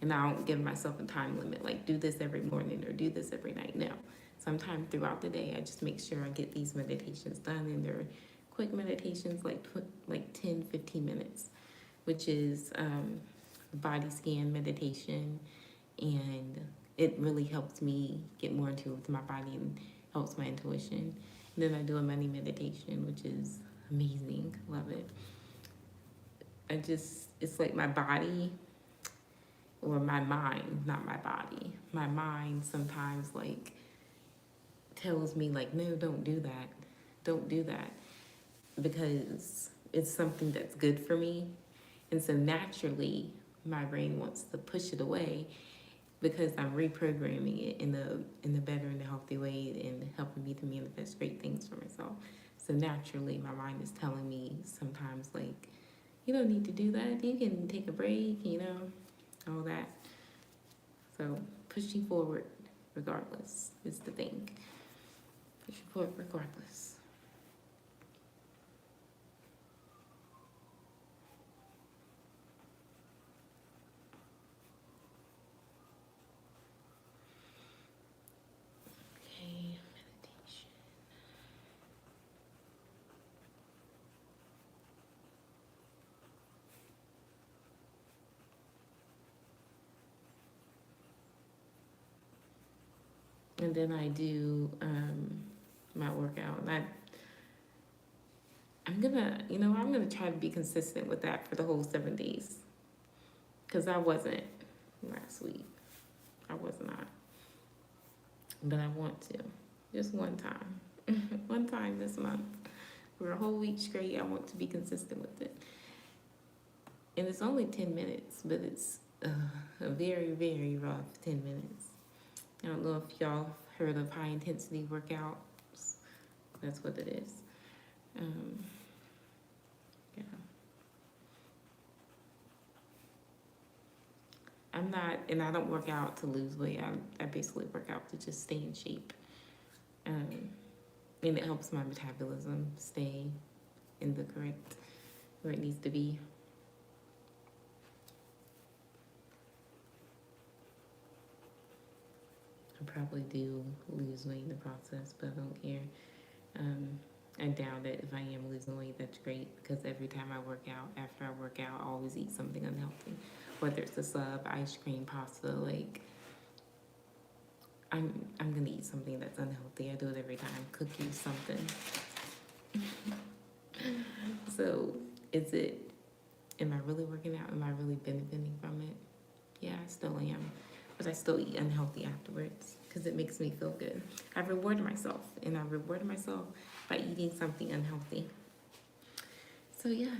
And I don't give myself a time limit, like do this every morning or do this every night. No, sometime throughout the day, I just make sure I get these meditations done, and they're quick meditations, like 10, 15 minutes, which is body scan meditation, and it really helps me get more into with my body and helps my intuition. And then I do a money meditation, which is amazing, love it. It's like my body, or my mind, not my body. My mind sometimes like tells me like, no, don't do that. Don't do that. Because it's something that's good for me. And so naturally my brain wants to push it away, because I'm reprogramming it in the better and the healthy way, and helping me to manifest great things for myself. So naturally my mind is telling me sometimes like, you don't need to do that. You can take a break, all that. So pushing forward regardless is the thing. Pushing forward regardless. Okay, meditation. And then I do my workout. And I'm gonna try to be consistent with that for the whole 7 days. Because I wasn't last week. I was not. But I want to. Just one time. One time this month. For a whole week straight, I want to be consistent with it. And it's only 10 minutes, but it's a very, very rough 10 minutes. I don't know if y'all heard of high intensity workouts. That's what it is. Yeah. I'm not, and I don't work out to lose weight. I basically work out to just stay in shape. And it helps my metabolism stay in the correct, where it needs to be. I probably do lose weight in the process, but I don't care. I doubt it. If I am losing weight, that's great, because every time I work out, after I work out, I always eat something unhealthy. Whether it's a sub, ice cream, pasta, like I'm gonna eat something that's unhealthy. I do it every time. Cookies, something. So am I really working out? Am I really benefiting from it? Yeah, I still am. But I still eat unhealthy afterwards because it makes me feel good. I reward myself, and I reward myself by eating something unhealthy. So yeah.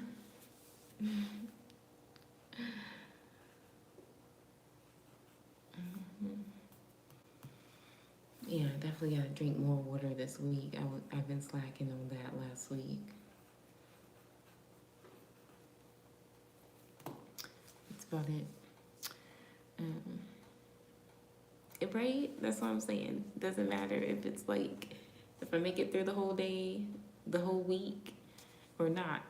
Yeah, definitely gotta drink more water this week. I've been slacking on that last week. That's about it. Right? That's what I'm saying. Doesn't matter if it's like, if I make it through the whole day, the whole week, or not.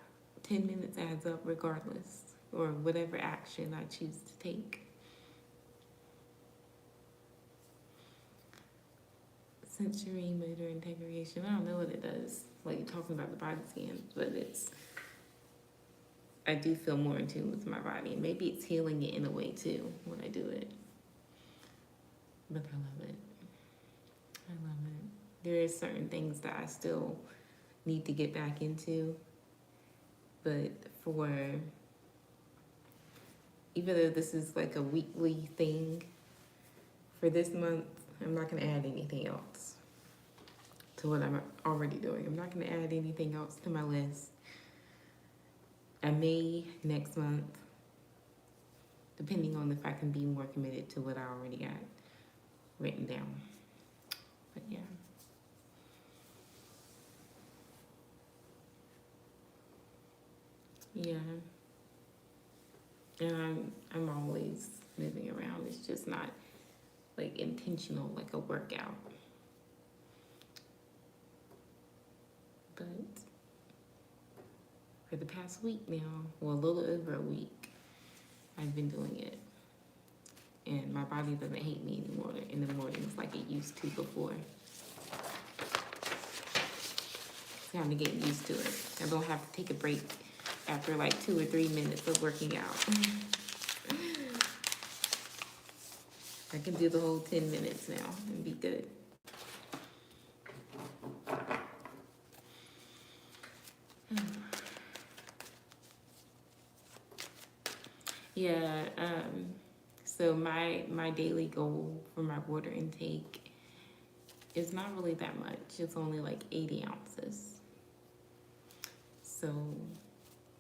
10 minutes adds up regardless, or whatever action I choose to take. Sensory motor integration. I don't know what it does. Like you're talking about the body scans, but I do feel more in tune with my body. Maybe it's healing it in a way too when I do it. But I love it. I love it. There are certain things that I still need to get back into. But even though this is like a weekly thing, for this month, I'm not going to add anything else to what I'm already doing. I'm not going to add anything else to my list. I may next month, depending on if I can be more committed to what I already got written down. But yeah. Yeah. And I'm always moving around. It's just not like intentional, like a workout. But for the past week now, well, a little over a week, I've been doing it. And my body doesn't hate me anymore in the mornings like it used to before. It's time to get used to it. I don't have to take a break after like 2 or 3 minutes of working out. I can do the whole 10 minutes now and be good. Yeah, so my daily goal for my water intake is not really that much. It's only like 80 ounces. So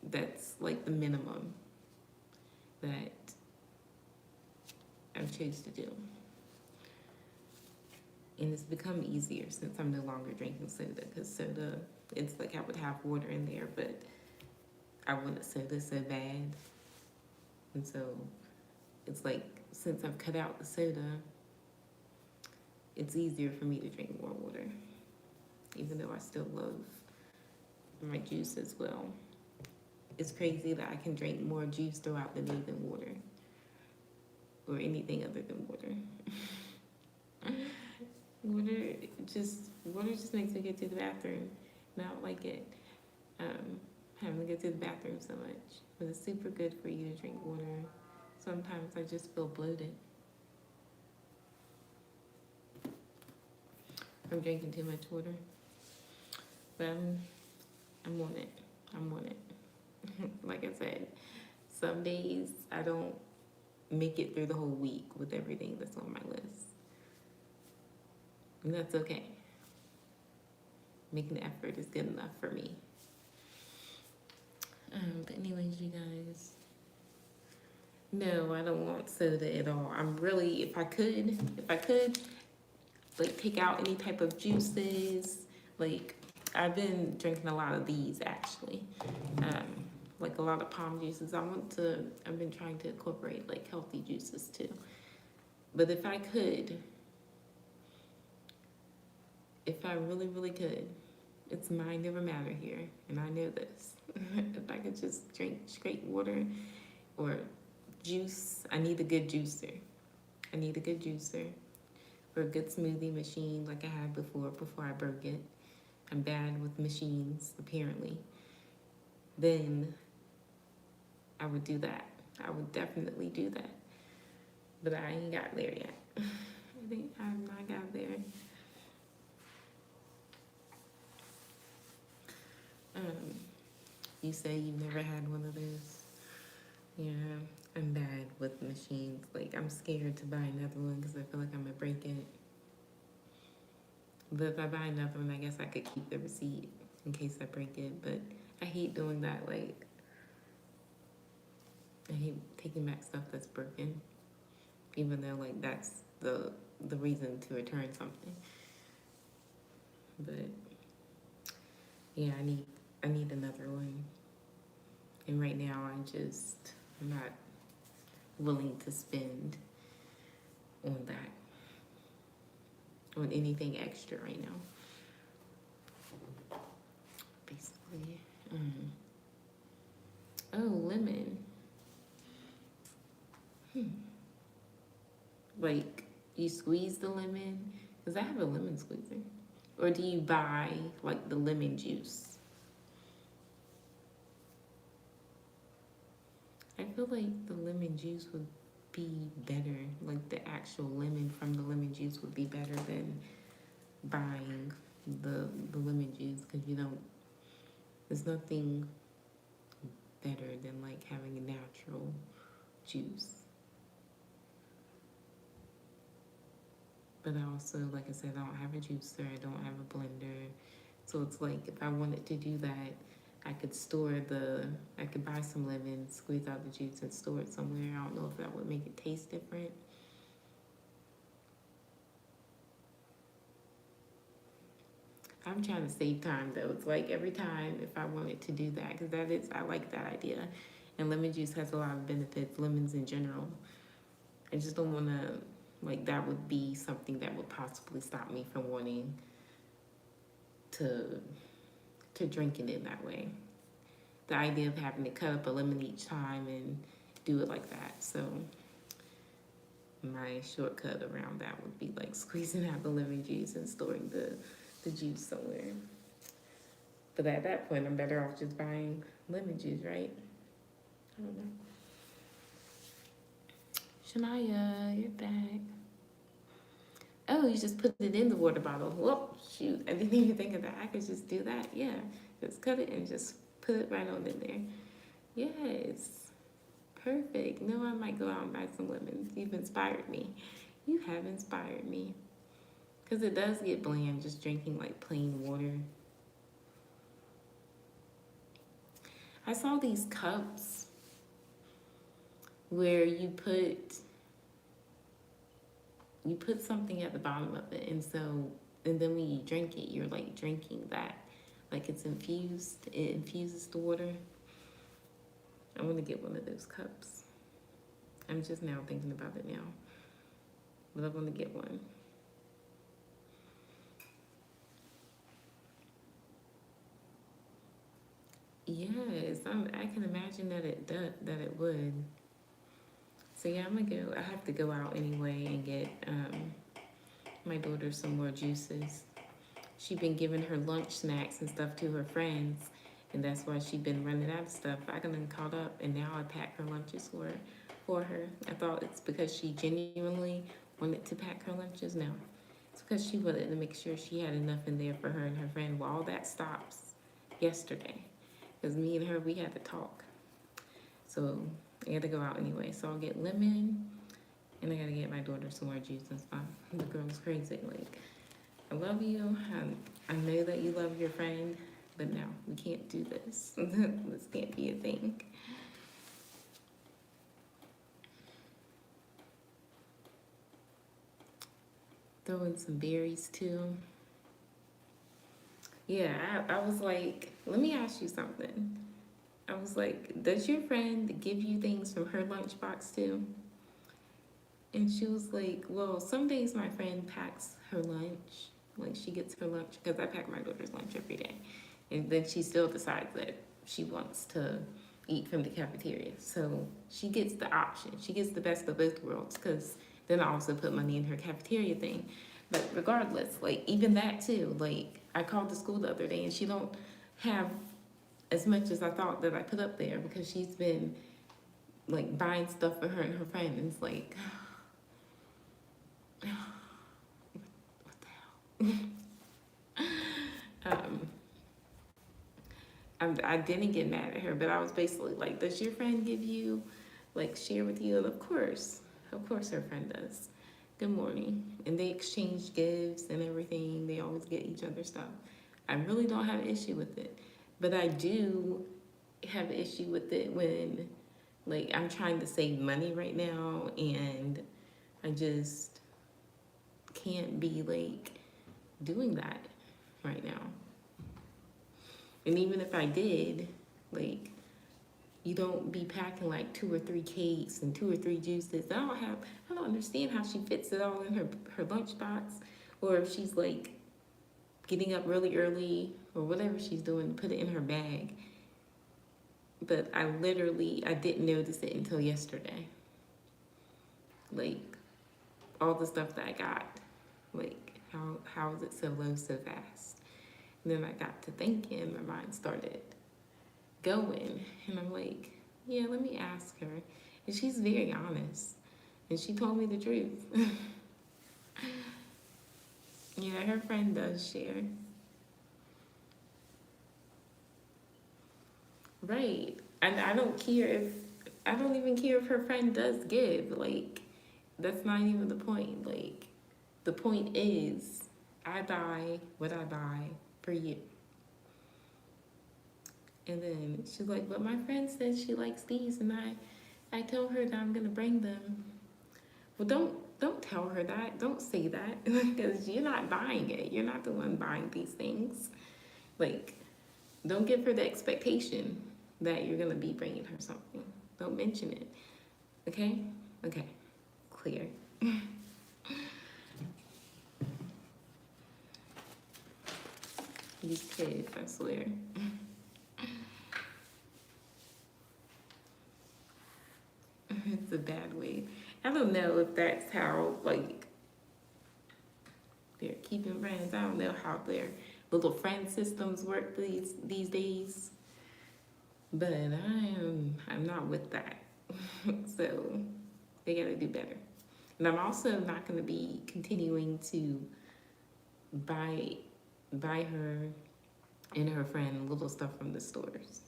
that's like the minimum that I've chosen to do. And it's become easier since I'm no longer drinking soda, because soda, it's like I would have water in there, but I wanted soda so bad. And so it's like, since I've cut out the soda, it's easier for me to drink more water, even though I still love my juice as well. It's crazy that I can drink more juice throughout the day than water, or anything other than water. Water just makes me get to the bathroom, and I don't like it. Having to get to the bathroom so much, but it's super good for you to drink water. Sometimes I just feel bloated. I'm drinking too much water, but I'm on it. I'm on it. Like I said, some days I don't make it through the whole week with everything that's on my list, and that's okay. Making the effort is good enough for me. But anyways, you guys, no, I don't want soda at all. I'm really, if I could, like take out any type of juices. Like I've been drinking a lot of these actually, like a lot of palm juices. I've been trying to incorporate like healthy juices too. But if I could, if I really, really could, it's mind over matter here, and I know this. If I could just drink straight water or juice, I need a good juicer. I need a good juicer or a good smoothie machine like I had before I broke it. I'm bad with machines, apparently. Then I would do that. I would definitely do that. But I ain't got there yet. I think I have not got there. You say you've never had one of those? Yeah, I'm bad with machines. Like, I'm scared to buy another one because I feel like I'm gonna break it. But if I buy another one, I guess I could keep the receipt in case I break it. But I hate doing that. Like, I hate taking back stuff that's broken, even though like that's the reason to return something. But yeah, I need another one. And right now I'm not willing to spend on that, on anything extra right now. Basically. Oh, lemon. Like, you squeeze the lemon? Because I have a lemon squeezer. Or do you buy, like, the lemon juice? I feel like the lemon juice would be better. Like, the actual lemon from the lemon juice would be better than buying the lemon juice. Because there's nothing better than, like, having a natural juice. But I also, like I said, I don't have a juicer, I don't have a blender. So it's like, if I wanted to do that, I could buy some lemon, squeeze out the juice and store it somewhere. I don't know if that would make it taste different. I'm trying to save time though. It's like every time if I wanted to do that, because I like that idea. And lemon juice has a lot of benefits, lemons in general. I just don't want to, like, that would be something that would possibly stop me from wanting to drink it in that way. The idea of having to cut up a lemon each time and do it like that. So my shortcut around that would be like squeezing out the lemon juice and storing the juice somewhere. But at that point, I'm better off just buying lemon juice, right? I don't know. Shania, you're back. Oh, you just put it in the water bottle. Whoop, shoot. I didn't even think of that. I could just do that. Yeah. Just cut it and just put it right on in there. Yes. Perfect. No, I might go out and buy some lemons. You've inspired me. You have inspired me. Because it does get bland just drinking like plain water. I saw these cups where you put something at the bottom of it, and then when you drink it, you're like drinking that, like it's infused. It infuses the water. I want to get one of those cups. I'm just now thinking about it now, but I want to get one. Yes, I can imagine that it would. So yeah, I'm gonna go. I have to go out anyway and get my daughter some more juices. She's been giving her lunch snacks and stuff to her friends, and that's why she's been running out of stuff. I got caught up, and now I pack her lunches for her. I thought it's because she genuinely wanted to pack her lunches. No, it's because she wanted to make sure she had enough in there for her and her friend. Well, all that stops yesterday, because me and her, we had to talk. So I got to go out anyway. So I'll get lemon, and I got to get my daughter some more juice and stuff. The girl's crazy. Like, I love you. I know that you love your friend, but no, we can't do this. This can't be a thing. throw in some berries too. Yeah, I was like, let me ask you something. I was like, does your friend give you things from her lunchbox too? And she was like, well, some days my friend packs her lunch. Like she gets her lunch because I pack my daughter's lunch every day. And then she still decides that she wants to eat from the cafeteria. So she gets the option. She gets the best of both worlds because then I also put money in her cafeteria thing. But regardless, like even that too, like I called the school the other day and she don't have as much as I thought that I put up there because she's been like buying stuff for her and her friend. And it's like, what the hell? um, I didn't get mad at her, but I was basically like, does your friend give you, like, share with you? And of course her friend does. Good morning. And they exchange gifts and everything. They always get each other stuff. I really don't have an issue with it. But I do have an issue with it when, like, I'm trying to save money right now and I just can't be, like, doing that right now. And even if I did, like, you don't be packing like 2 or 3 cakes and 2 or 3 juices. I don't understand how she fits it all in her lunchbox, or if she's like getting up really early or whatever she's doing, put it in her bag. But I didn't notice it until yesterday. Like all the stuff that I got, like how is it so low so fast? And then I got to thinking, my mind started going, and I'm like, yeah, let me ask her. And she's very honest, and she told me the truth. Yeah, her friend does share. Right. And I don't even care if her friend does give. Like, that's not even the point. Like, the point is, I buy what I buy for you. And then she's like, but my friend says she likes these, and I told her that I'm gonna bring them. Well, don't tell her that. Don't say that because you're not buying it. You're not the one buying these things. Like, don't give her the expectation that you're gonna be bringing her something. Don't mention it. Okay? Okay. Clear. These kids, I swear. It's a bad way. I don't know if that's how, like, they're keeping friends. I don't know how their little friend systems work these days. But I'm not with that. So they gotta do better. And I'm also not gonna be continuing to buy her and her friend little stuff from the stores.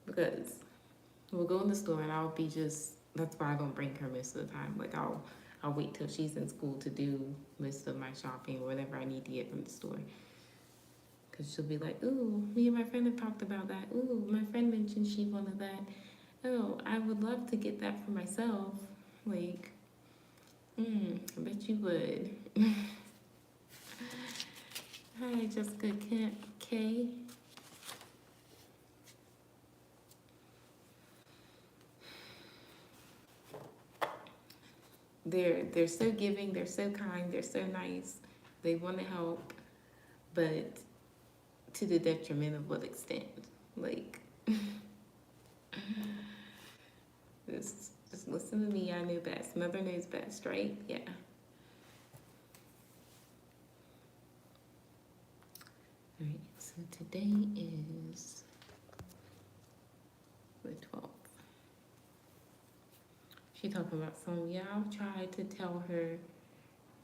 Because we'll go in the store and that's why I don't bring her most of the time. Like I'll wait till she's in school to do most of my shopping or whatever I need to get from the store. Because she'll be like, ooh, me and my friend have talked about that. Ooh, my friend mentioned she wanted that. Oh, I would love to get that for myself. Like, I bet you would. Hi, Jessica K. They're so giving, they're so kind, they're so nice. They want to help, but to the detriment of what extent? Like, just listen to me. I know best. Mother knows best, right? Yeah. All right. So today is the 12th. She talking about some. Yeah, I'll try to tell her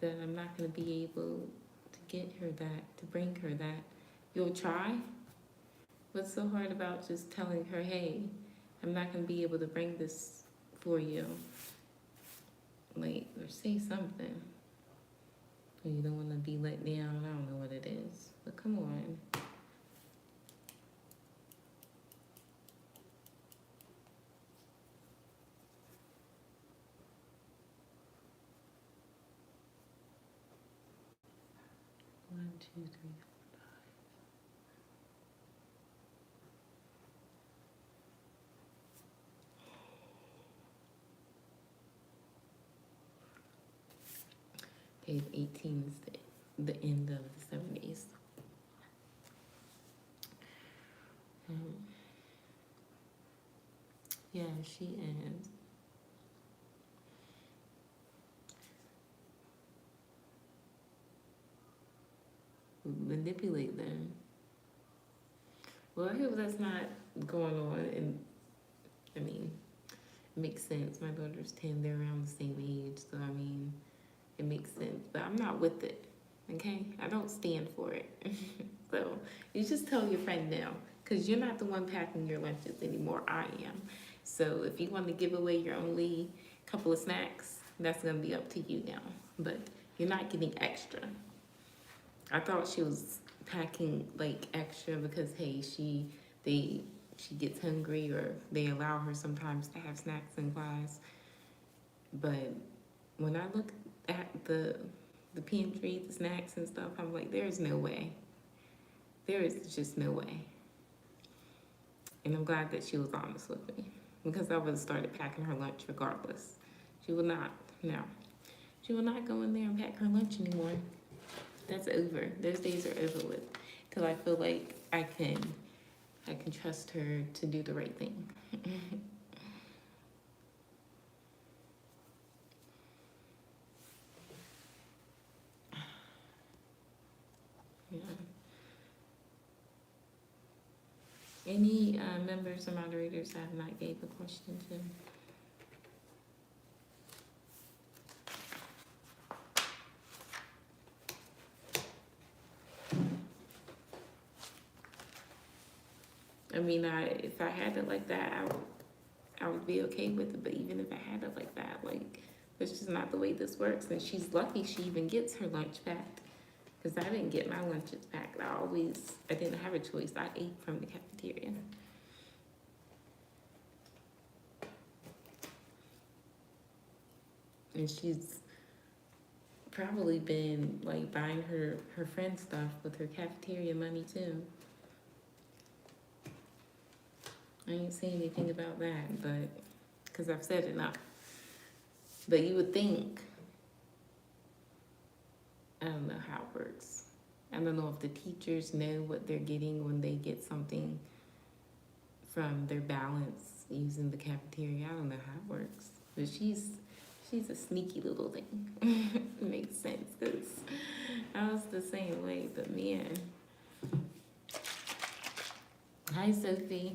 that I'm not gonna be able to get her that, to bring her that. You'll try? What's so hard about just telling her, hey, I'm not gonna be able to bring this for you? Like, or say something. You don't want to be let down. I don't know what it is, but come on. 2, 3, 4, 5. Page 18 is the end of the 7 days. Yeah, she is. Manipulate them. Well, I hope that's not going on. And I mean, it makes sense. My daughter's 10, they're around the same age. So, I mean, it makes sense. But I'm not with it. Okay? I don't stand for it. So, you just tell your friend now. Because you're not the one packing your lunches anymore. I am. So, if you want to give away your only couple of snacks, that's going to be up to you now. But you're not getting extra. I thought she was packing like extra because hey, she gets hungry or they allow her sometimes to have snacks in class. But when I look at the pantry, the snacks and stuff, I'm like, there's no way. There is just no way. And I'm glad that she was honest with me because I would have started packing her lunch regardless. She will not, no. She will not go in there and pack her lunch anymore. That's over. Those days are over with. Because I feel like I can trust her to do the right thing. Yeah. Any members or moderators I have not gave a question to? I mean, if I had it like that, I would be okay with it. But even if I had it like that, like, that's just not the way this works. And she's lucky she even gets her lunch packed. Because I didn't get my lunches packed. I didn't have a choice. I ate from the cafeteria. And she's probably been like buying her friend stuff with her cafeteria money too. I ain't saying anything about that, but because I've said enough. But you would think, I don't know how it works. I don't know if the teachers know what they're getting when they get something from their balance using the cafeteria. I don't know how it works. But she's a sneaky little thing. It makes sense because I was the same way, but man. Hi, Sophie.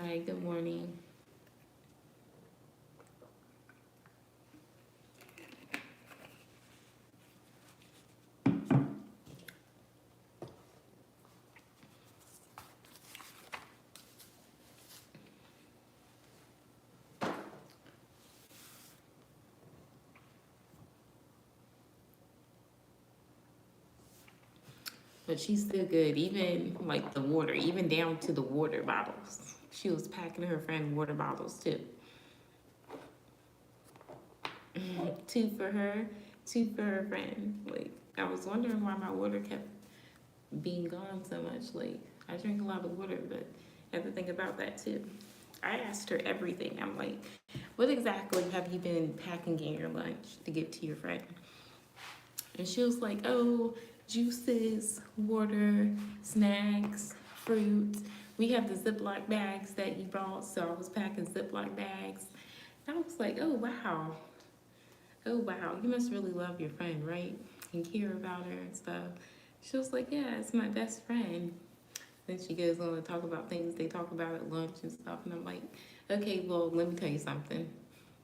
Hi, good morning. But she's still good, even like the water, even down to the water bottles. She was packing her friend water bottles too. 2 for her, 2 for her friend. Like, I was wondering why my water kept being gone so much. Like, I drink a lot of water, but I have to think about that too. I asked her everything. I'm like, what exactly have you been packing in your lunch to give to your friend? And she was like, oh, juices, water, snacks, fruit. We have the Ziploc bags that you brought, so I was packing Ziploc bags. I was like, oh, wow. Oh, wow. You must really love your friend, right? And care about her and stuff. She was like, yeah, it's my best friend. Then she goes on to talk about things they talk about at lunch and stuff. And I'm like, okay, well, let me tell you something.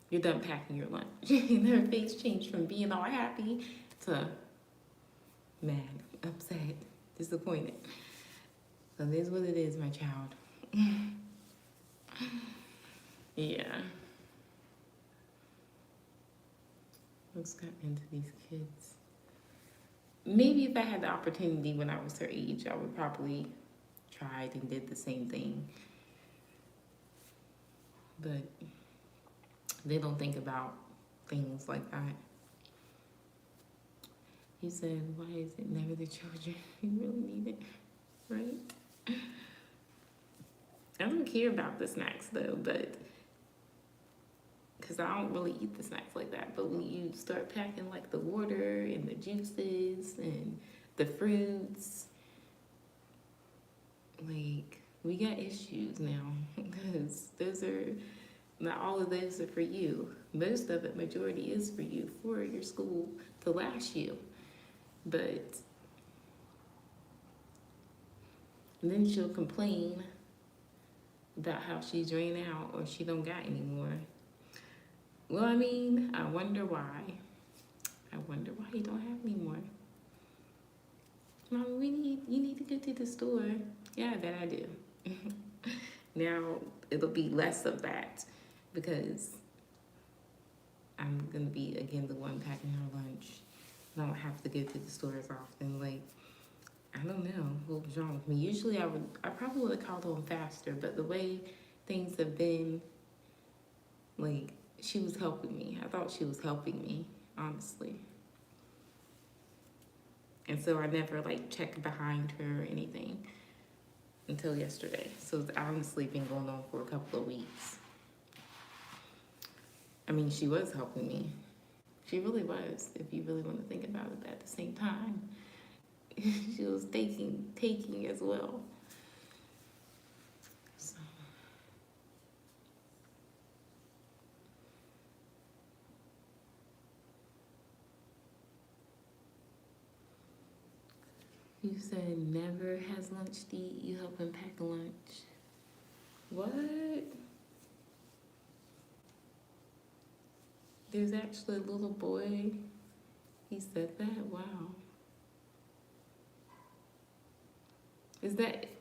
You're done packing your lunch. And her face changed from being all happy to mad, upset, disappointed. So this is what it is, my child. Yeah. What's got into these kids? Maybe if I had the opportunity when I was her age, I would probably tried and did the same thing. But they don't think about things like that. He said, why is it never the children who really need it, right? I don't care about the snacks though, but because I don't really eat the snacks like that. But when you start packing like the water and the juices and the fruits, like we got issues now because those are not all of those are for you. Most of it, majority is for you, for your school to last you. But then she'll complain about how she's drained out or she don't got any more. Well, I mean, I wonder why. I wonder why you don't have any more. Mom, you need to go to the store. Yeah, I bet I do. Now it'll be less of that because I'm gonna be again the one packing her lunch. I don't have to go to the store as often. Like, I don't know what was wrong with me. Usually I probably would have called on faster, but the way things have been, like, she was helping me. I thought she was helping me, honestly. And so I never like checked behind her or anything until yesterday. So it's honestly been going on for a couple of weeks. I mean, she was helping me. She really was, if you really want to think about it. But at the same time, she was taking as well. So. You said never has lunch to eat. You help him pack lunch. What? There's actually a little boy. He said that? Wow.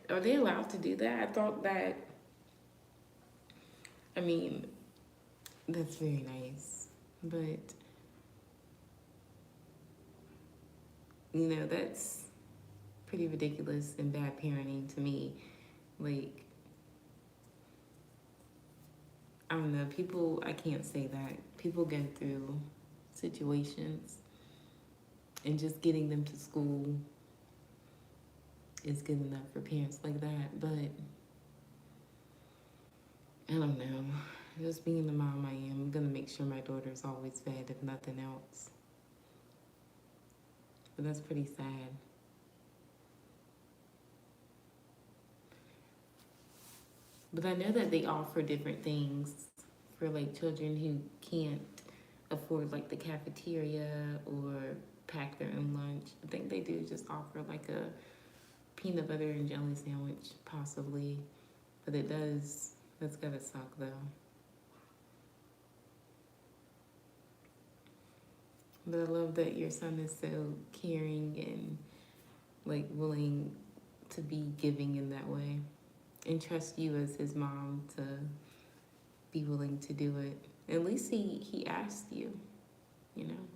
Are they allowed to do that? I thought that, I mean, that's very nice. But, you know, that's pretty ridiculous and bad parenting to me. Like, I don't know, I can't say that. People go through situations and just getting them to school is good enough for parents like that. But I don't know. Just being the mom I am, I'm gonna make sure my daughter's always fed, if nothing else. But that's pretty sad. But I know that they offer different things for like children who can't afford like the cafeteria or pack their own lunch. I think they do just offer like a peanut butter and jelly sandwich, possibly. But that's gotta suck though. But I love that your son is so caring and like willing to be giving in that way and trust you as his mom to be willing to do it. At least he asked you, you know.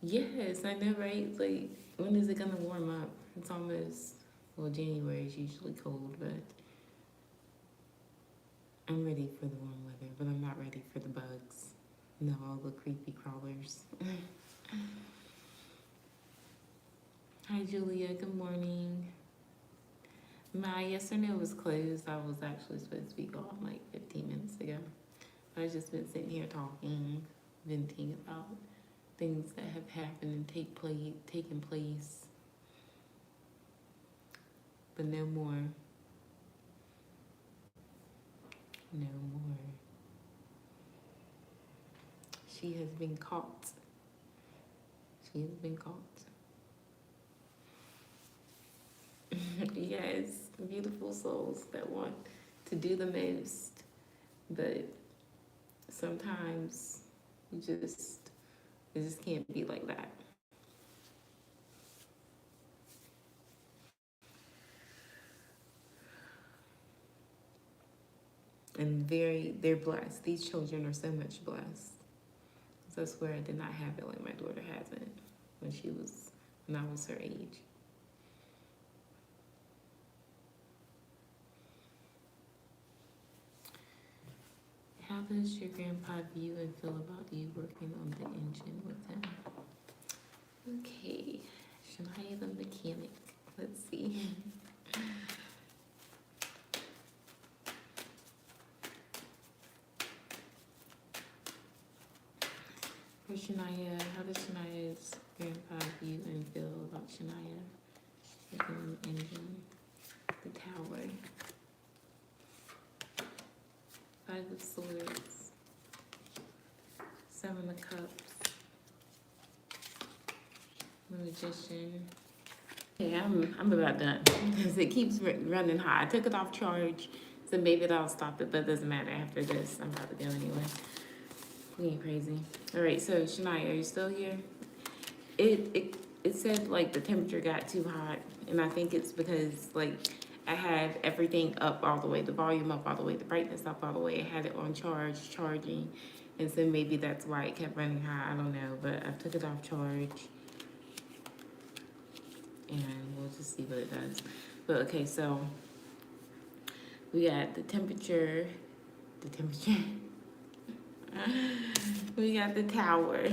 Yes, I know, right? Like, when is it gonna warm up? It's almost, well, January is usually cold, but I'm ready for the warm weather, but I'm not ready for the bugs. No, all the creepy crawlers. Hi, Julia. Good morning. My yes or no was closed. I was actually supposed to be gone like 15 minutes ago. I've just been sitting here talking, venting about things that have happened and taken place. But no more. No more. She has been caught. She has been caught. Yes, beautiful souls that want to do the most, but sometimes it just can't be like that. And they're blessed. These children are so much blessed. So I swear I did not have it like my daughter has it when I was her age. How does your grandpa view and feel about you working on the engine with him? Okay, Shania the mechanic. Let's see. For Shania, how does Shania's grandpa view and feel about Shania? Looking ending the tower. 5 of Swords. 7 of Cups. The Magician. Okay, I'm about done because it keeps running high. I took it off charge, so maybe that'll stop it, but it doesn't matter after this. I'm about to go anyway. We ain't crazy. All right, so Shania, are you still here? It said like the temperature got too hot, and I think it's because like I had everything up all the way, the volume up all the way, the brightness up all the way. I had it on charge, charging, and so maybe that's why it kept running high. I don't know, but I took it off charge. And we'll just see what it does. But okay, so we got the temperature, we got the tower,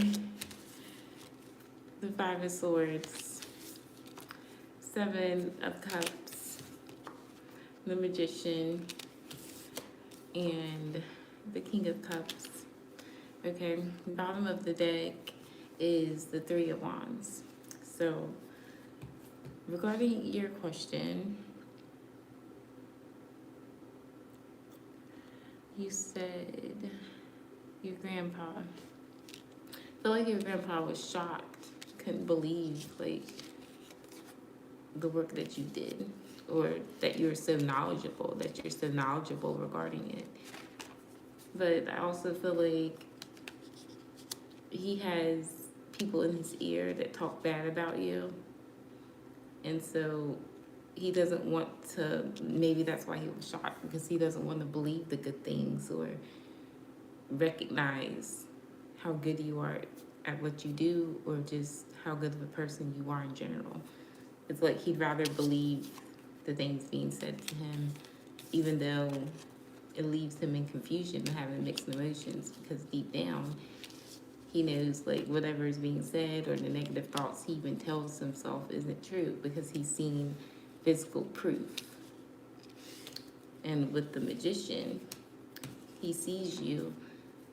the 5 of Swords, 7 of Cups, the Magician, and the King of Cups. Okay, bottom of the deck is the 3 of Wands. So regarding your question, you said your grandpa. I feel like your grandpa was shocked, couldn't believe like the work that you did, or that you're so knowledgeable, regarding it. But I also feel like he has people in his ear that talk bad about you. And so he doesn't want to, maybe that's why he was shocked, because he doesn't want to believe the good things or recognize how good you are at what you do, or just how good of a person you are in general. It's like he'd rather believe the things being said to him, even though it leaves him in confusion and having mixed emotions, because deep down, he knows like whatever is being said or the negative thoughts he even tells himself isn't true, because he's seen physical proof. And with the Magician, he sees you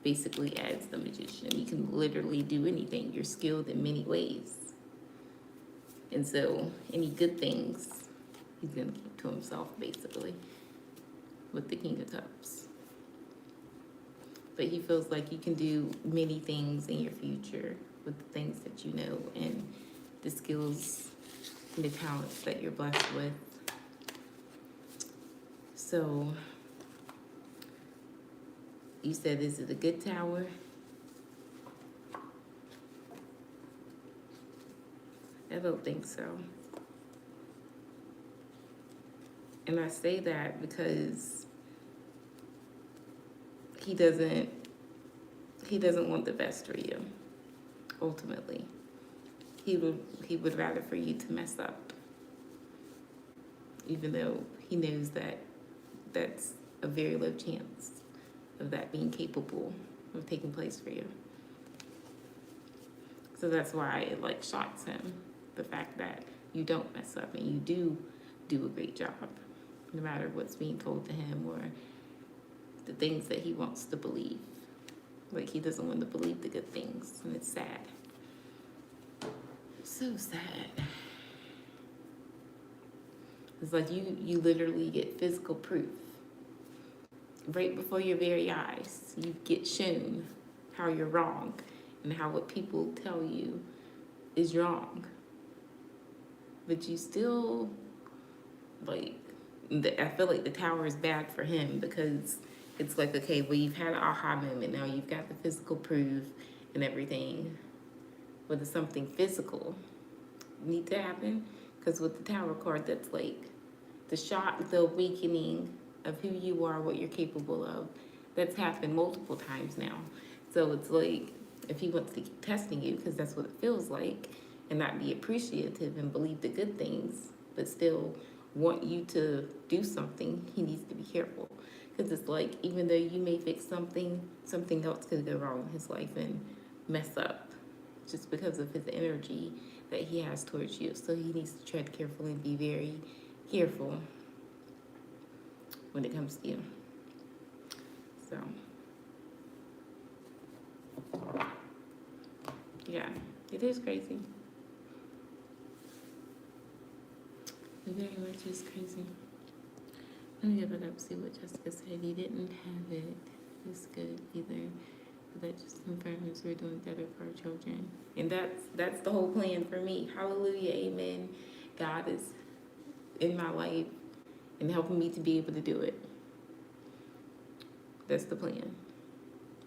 basically as the Magician. You can literally do anything. You're skilled in many ways. And so any good things, he's going to keep to himself, basically, with the King of Cups. But he feels like you can do many things in your future with the things that you know and the skills and the talents that you're blessed with. So you said, is it a good tower? I don't think so. And I say that because he doesn't want the best for you, ultimately. He would rather for you to mess up, even though he knows that that's a very low chance of that being capable of taking place for you. So that's why it like shocks him, the fact that you don't mess up and you do a great job, no matter what's being told to him or the things that he wants to believe. Like, he doesn't want to believe the good things, and it's sad. So sad. It's like you literally get physical proof. Right before your very eyes, you get shown how you're wrong and how what people tell you is wrong. But you still, like, I feel like the tower is bad for him, because it's like, okay, well, you've had an aha moment. Now you've got the physical proof and everything. But it's something physical need to happen, because with the tower card, that's like the shock, the awakening of who you are, what you're capable of. That's happened multiple times now. So it's like, if he wants to keep testing you, because that's what it feels like, and not be appreciative and believe the good things, but still want you to do something, he needs to be careful. Because it's like, even though you may fix something, something else could go wrong in his life and mess up, just because of his energy that he has towards you. So he needs to tread carefully and be very careful when it comes to you. So, yeah, it is crazy. It very much is crazy. Let me give it up, see what Jessica said. He didn't have it. It's good either. But that just confirms we're doing better for our children. And that's the whole plan for me. Hallelujah, amen. God is in my life and helping me to be able to do it. That's the plan.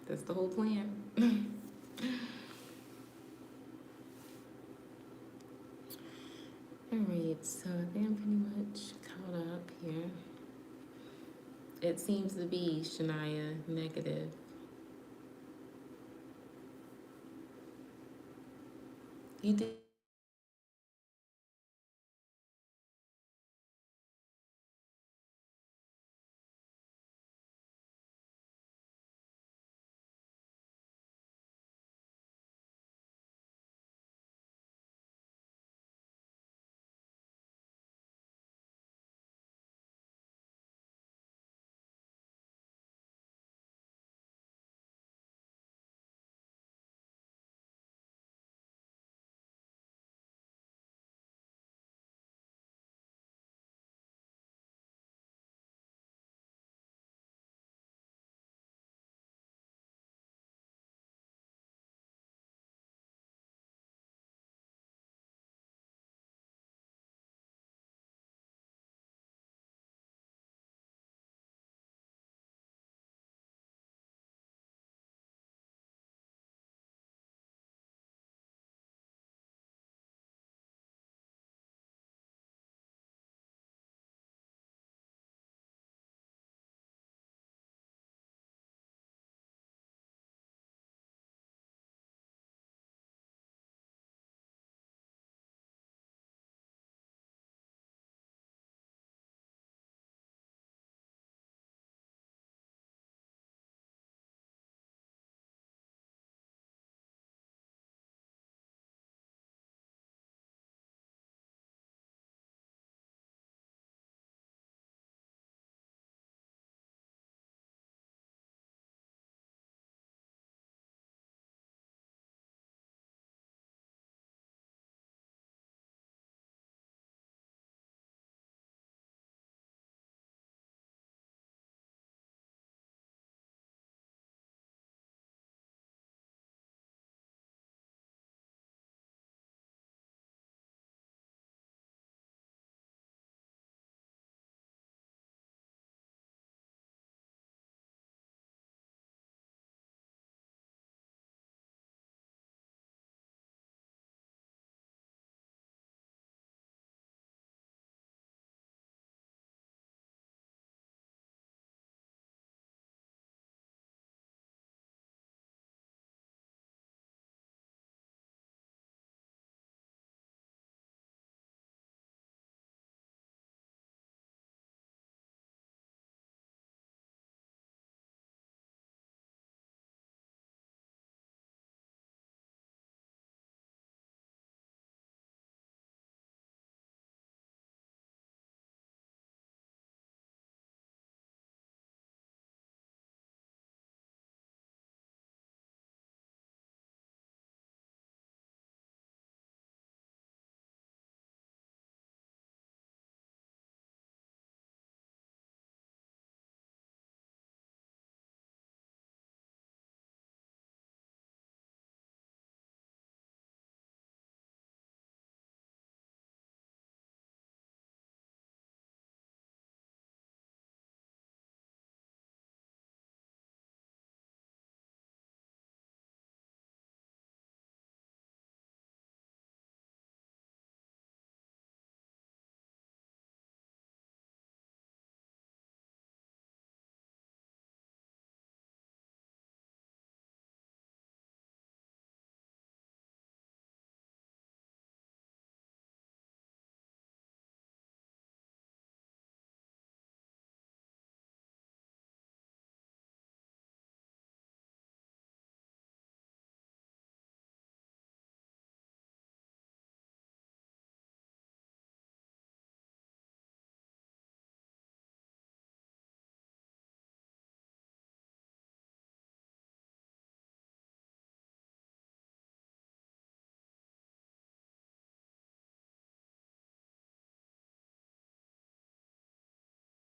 That's the whole plan. Alright, so I think I'm pretty much caught up here. It seems to be Shania negative. You did